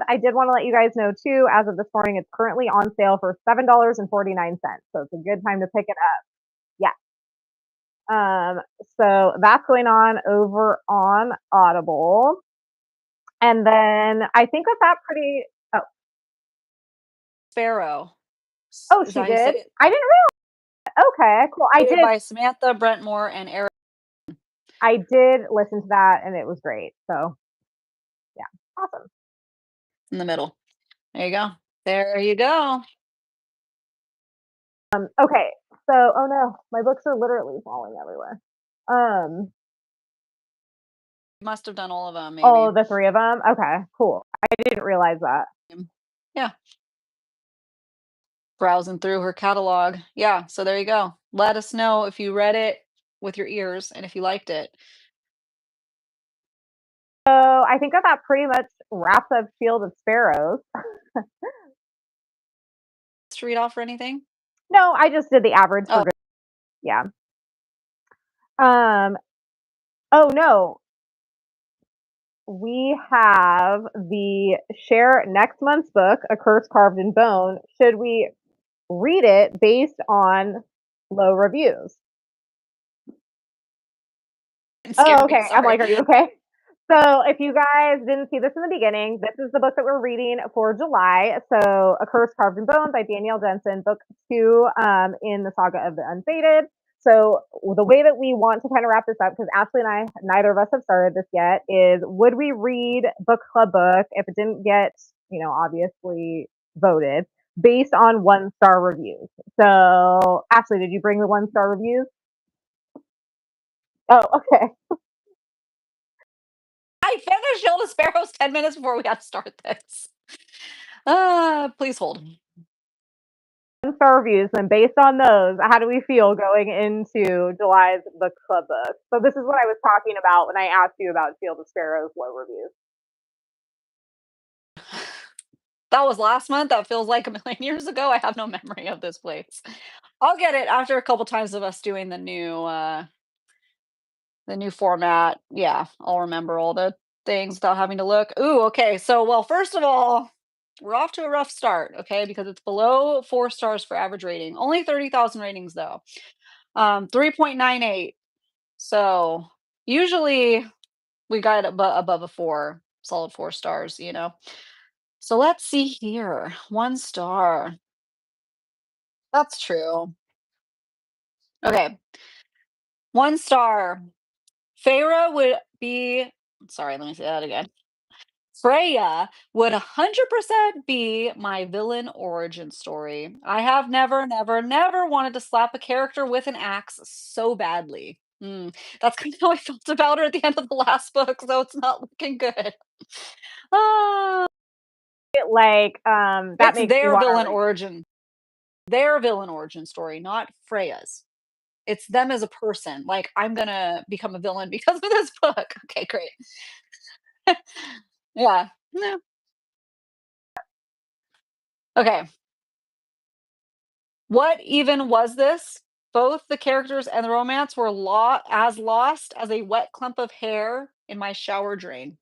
Speaker 2: I did want to let you guys know too, as of this morning, it's currently on sale for $7.49. So it's a good time to pick it up. Yeah. Um, so that's going on over on Audible. And then I think that that pretty, oh,
Speaker 1: Sparrow.
Speaker 2: oh,
Speaker 1: Is that
Speaker 2: she
Speaker 1: how you say
Speaker 2: did.
Speaker 1: it?
Speaker 2: I didn't realize. Okay, cool.
Speaker 1: Created by Samantha Brentmore and Eric
Speaker 2: I did listen to that and it was great. So yeah, awesome.
Speaker 1: in the middle. There you go. There you go.
Speaker 2: Okay, so oh no, my books are literally falling everywhere. Um,
Speaker 1: Must have done all of them,
Speaker 2: all
Speaker 1: maybe.
Speaker 2: of the three of them. Okay, cool. I didn't realize that.
Speaker 1: Yeah. Browsing through her catalog. Yeah, so there you go. Let us know if you read it with your ears and if you liked it.
Speaker 2: So I think that that pretty much wraps up Shield of Sparrows.
Speaker 1: To read off or anything?
Speaker 2: No, I just did the average for
Speaker 1: Oh,
Speaker 2: good. Yeah. Um. Oh no, we have the share next month's book, A Curse Carved in Bone. Should we read it based on low reviews? Oh,
Speaker 1: scary.
Speaker 2: okay. I'm
Speaker 1: Sorry.
Speaker 2: like, are you okay? So, if you guys didn't see this in the beginning, this is the book that we're reading for July. So, A Curse Carved in Bone by Danielle Jensen, book two in the saga of the Unfated. So, the way that we want to kind of wrap this up, because Ashley and I, neither of us have started this yet, is would we read book club book if it didn't get, obviously voted based on 1-star reviews? So, Ashley, did you bring the 1-star reviews? Oh, okay.
Speaker 1: I finished Shield of Sparrows 10 minutes before we had to start this. Please hold.
Speaker 2: 1-star reviews, and based on those, how do we feel going into July's book club book? So this is what I was talking about when I asked you about Shield of Sparrows low reviews.
Speaker 1: That was last month. That feels like a million years ago. I have no memory of this place. I'll get it after a couple times of us doing the new format. Yeah, I'll remember all the things without having to look. Ooh, okay. So, well, first of all, we're off to a rough start, okay? Because it's below 4 stars for average rating. Only 30,000 ratings though. 3.98. So, usually we got it above a 4, solid 4 stars. So, let's see here. 1 star. That's true. Okay. 1 star. Feyre would be sorry, let me say that again. Freya would 100% be my villain origin story. I have never, never, never wanted to slap a character with an axe so badly. That's kind of how I felt about her at the end of the last book, so it's not looking good. Ah,
Speaker 2: Like, that
Speaker 1: it's
Speaker 2: makes me want to read.
Speaker 1: their villain origin story, not Freya's. It's them as a person. Like, I'm gonna become a villain because of this book. Okay, great. Yeah. No. Okay. What even was this? Both the characters and the romance were as lost as a wet clump of hair in my shower drain.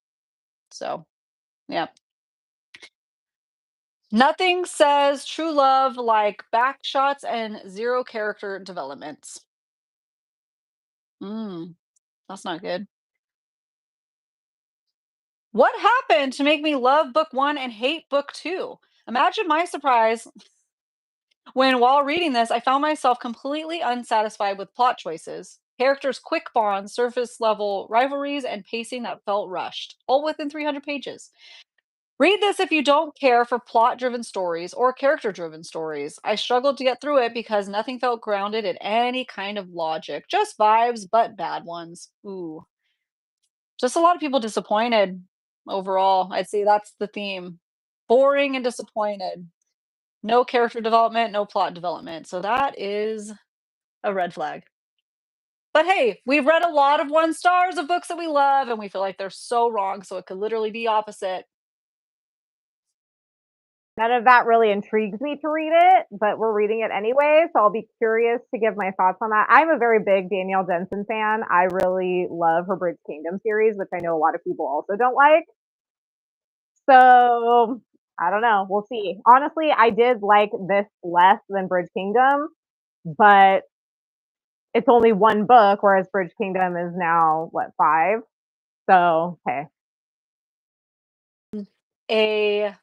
Speaker 1: So, yeah. Nothing says true love like back shots and zero character developments. Mm, that's not good. What happened to make me love book one and hate book two? Imagine my surprise when, while reading this, I found myself completely unsatisfied with plot choices, characters' quick bonds, surface level rivalries, and pacing that felt rushed, all within 300 pages. Read this if you don't care for plot driven stories or character driven stories. I struggled to get through it because nothing felt grounded in any kind of logic, just vibes, but bad ones. Ooh. Just a lot of people disappointed overall. I'd say that's the theme. Boring and disappointed. No character development, no plot development. So that is a red flag. But hey, we've read a lot of 1 stars of books that we love and we feel like they're so wrong, so it could literally be opposite.
Speaker 2: None of that really intrigues me to read it, but we're reading it anyway, so I'll be curious to give my thoughts on that. I'm a very big Danielle Jensen fan. I really love her Bridge Kingdom series, which I know a lot of people also don't like. So I don't know. We'll see. Honestly, I did like this less than Bridge Kingdom, but it's only one book, whereas Bridge Kingdom is now what, five? So okay.
Speaker 1: A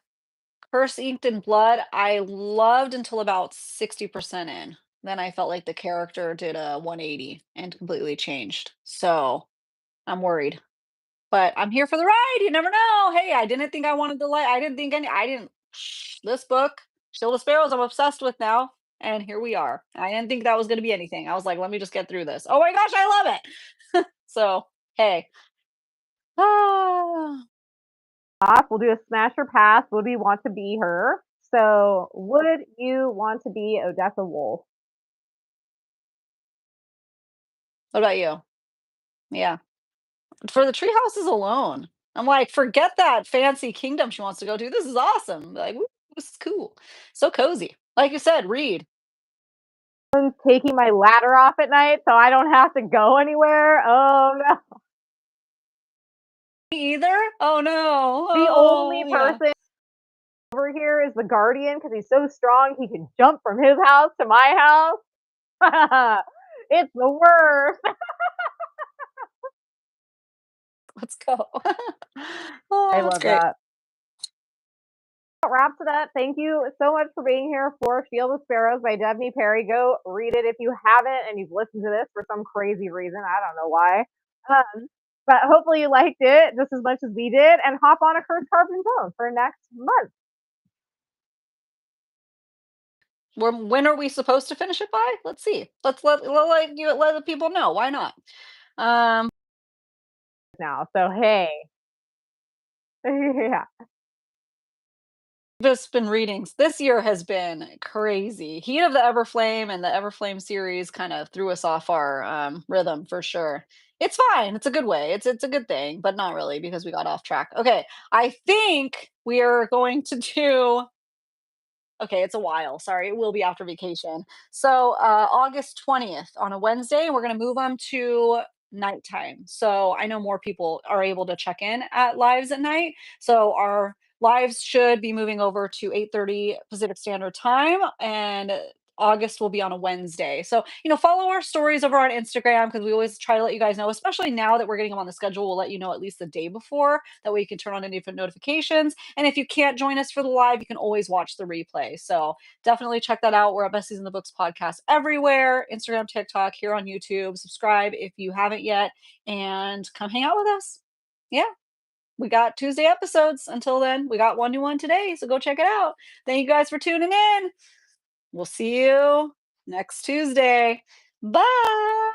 Speaker 1: Curse Inked in Blood, I loved until about 60% in. Then I felt like the character did a 180 and completely changed. So I'm worried. But I'm here for the ride. You never know. Hey, I didn't think I wanted to like I didn't think any I didn't this book, Shield of Sparrows, I'm obsessed with now. And here we are. I didn't think that was gonna be anything. I was like, let me just get through this. Oh my gosh, I love it. So hey. Ah,
Speaker 2: Off. We'll do a smash or pass. Would we want to be her? So, would you want to be Odessa Wolf?
Speaker 1: what about you? Yeah. For the tree houses alone. I'm like, forget that fancy kingdom she wants to go to. This is awesome. Like, woo, this is cool. So cozy. Like you said, read.
Speaker 2: Taking my ladder off at night so I don't have to go anywhere. Oh no.
Speaker 1: Me either? Oh no.
Speaker 2: The only
Speaker 1: Oh yeah.
Speaker 2: person over here is the guardian because he's so strong he can jump from his house to my house. It's the worst.
Speaker 1: Let's go.
Speaker 2: I
Speaker 1: Oh, that's
Speaker 2: love
Speaker 1: great.
Speaker 2: that. That wraps it up. Thank you so much for being here for Shield of Sparrows by Devney Perry. Go read it if you haven't and you've listened to this for some crazy reason. I don't know why. But hopefully you liked it just as much as we did and hop on a Curse Carbon Zone for next month.
Speaker 1: When are we supposed to finish it by? Let's see. Let's let the people know. Why not? Um,
Speaker 2: Now. So hey. Yeah.
Speaker 1: just been readings. This year has been crazy. Heat of the Everflame and the Everflame series kind of threw us off our rhythm for sure. It's fine. It's a good way. It's a good thing, but not really because we got off track. Okay, I think we are going to do. Okay, it's a while. Sorry, it will be after vacation. So August 20th on a Wednesday, we're gonna move them to nighttime. So I know more people are able to check in at lives at night. So our lives should be moving over to 8:30 Pacific Standard Time, and August will be on a Wednesday. So, follow our stories over on Instagram because we always try to let you guys know, especially now that we're getting them on the schedule, we'll let you know at least the day before. That way you can turn on any different notifications. And if you can't join us for the live, you can always watch the replay. So definitely check that out. We're at Besties in the Books podcast everywhere, Instagram, TikTok, here on YouTube. Subscribe if you haven't yet, and come hang out with us. Yeah, we got Tuesday episodes. Until then, we got one new one today. So go check it out. Thank you guys for tuning in. We'll see you next Tuesday. Bye.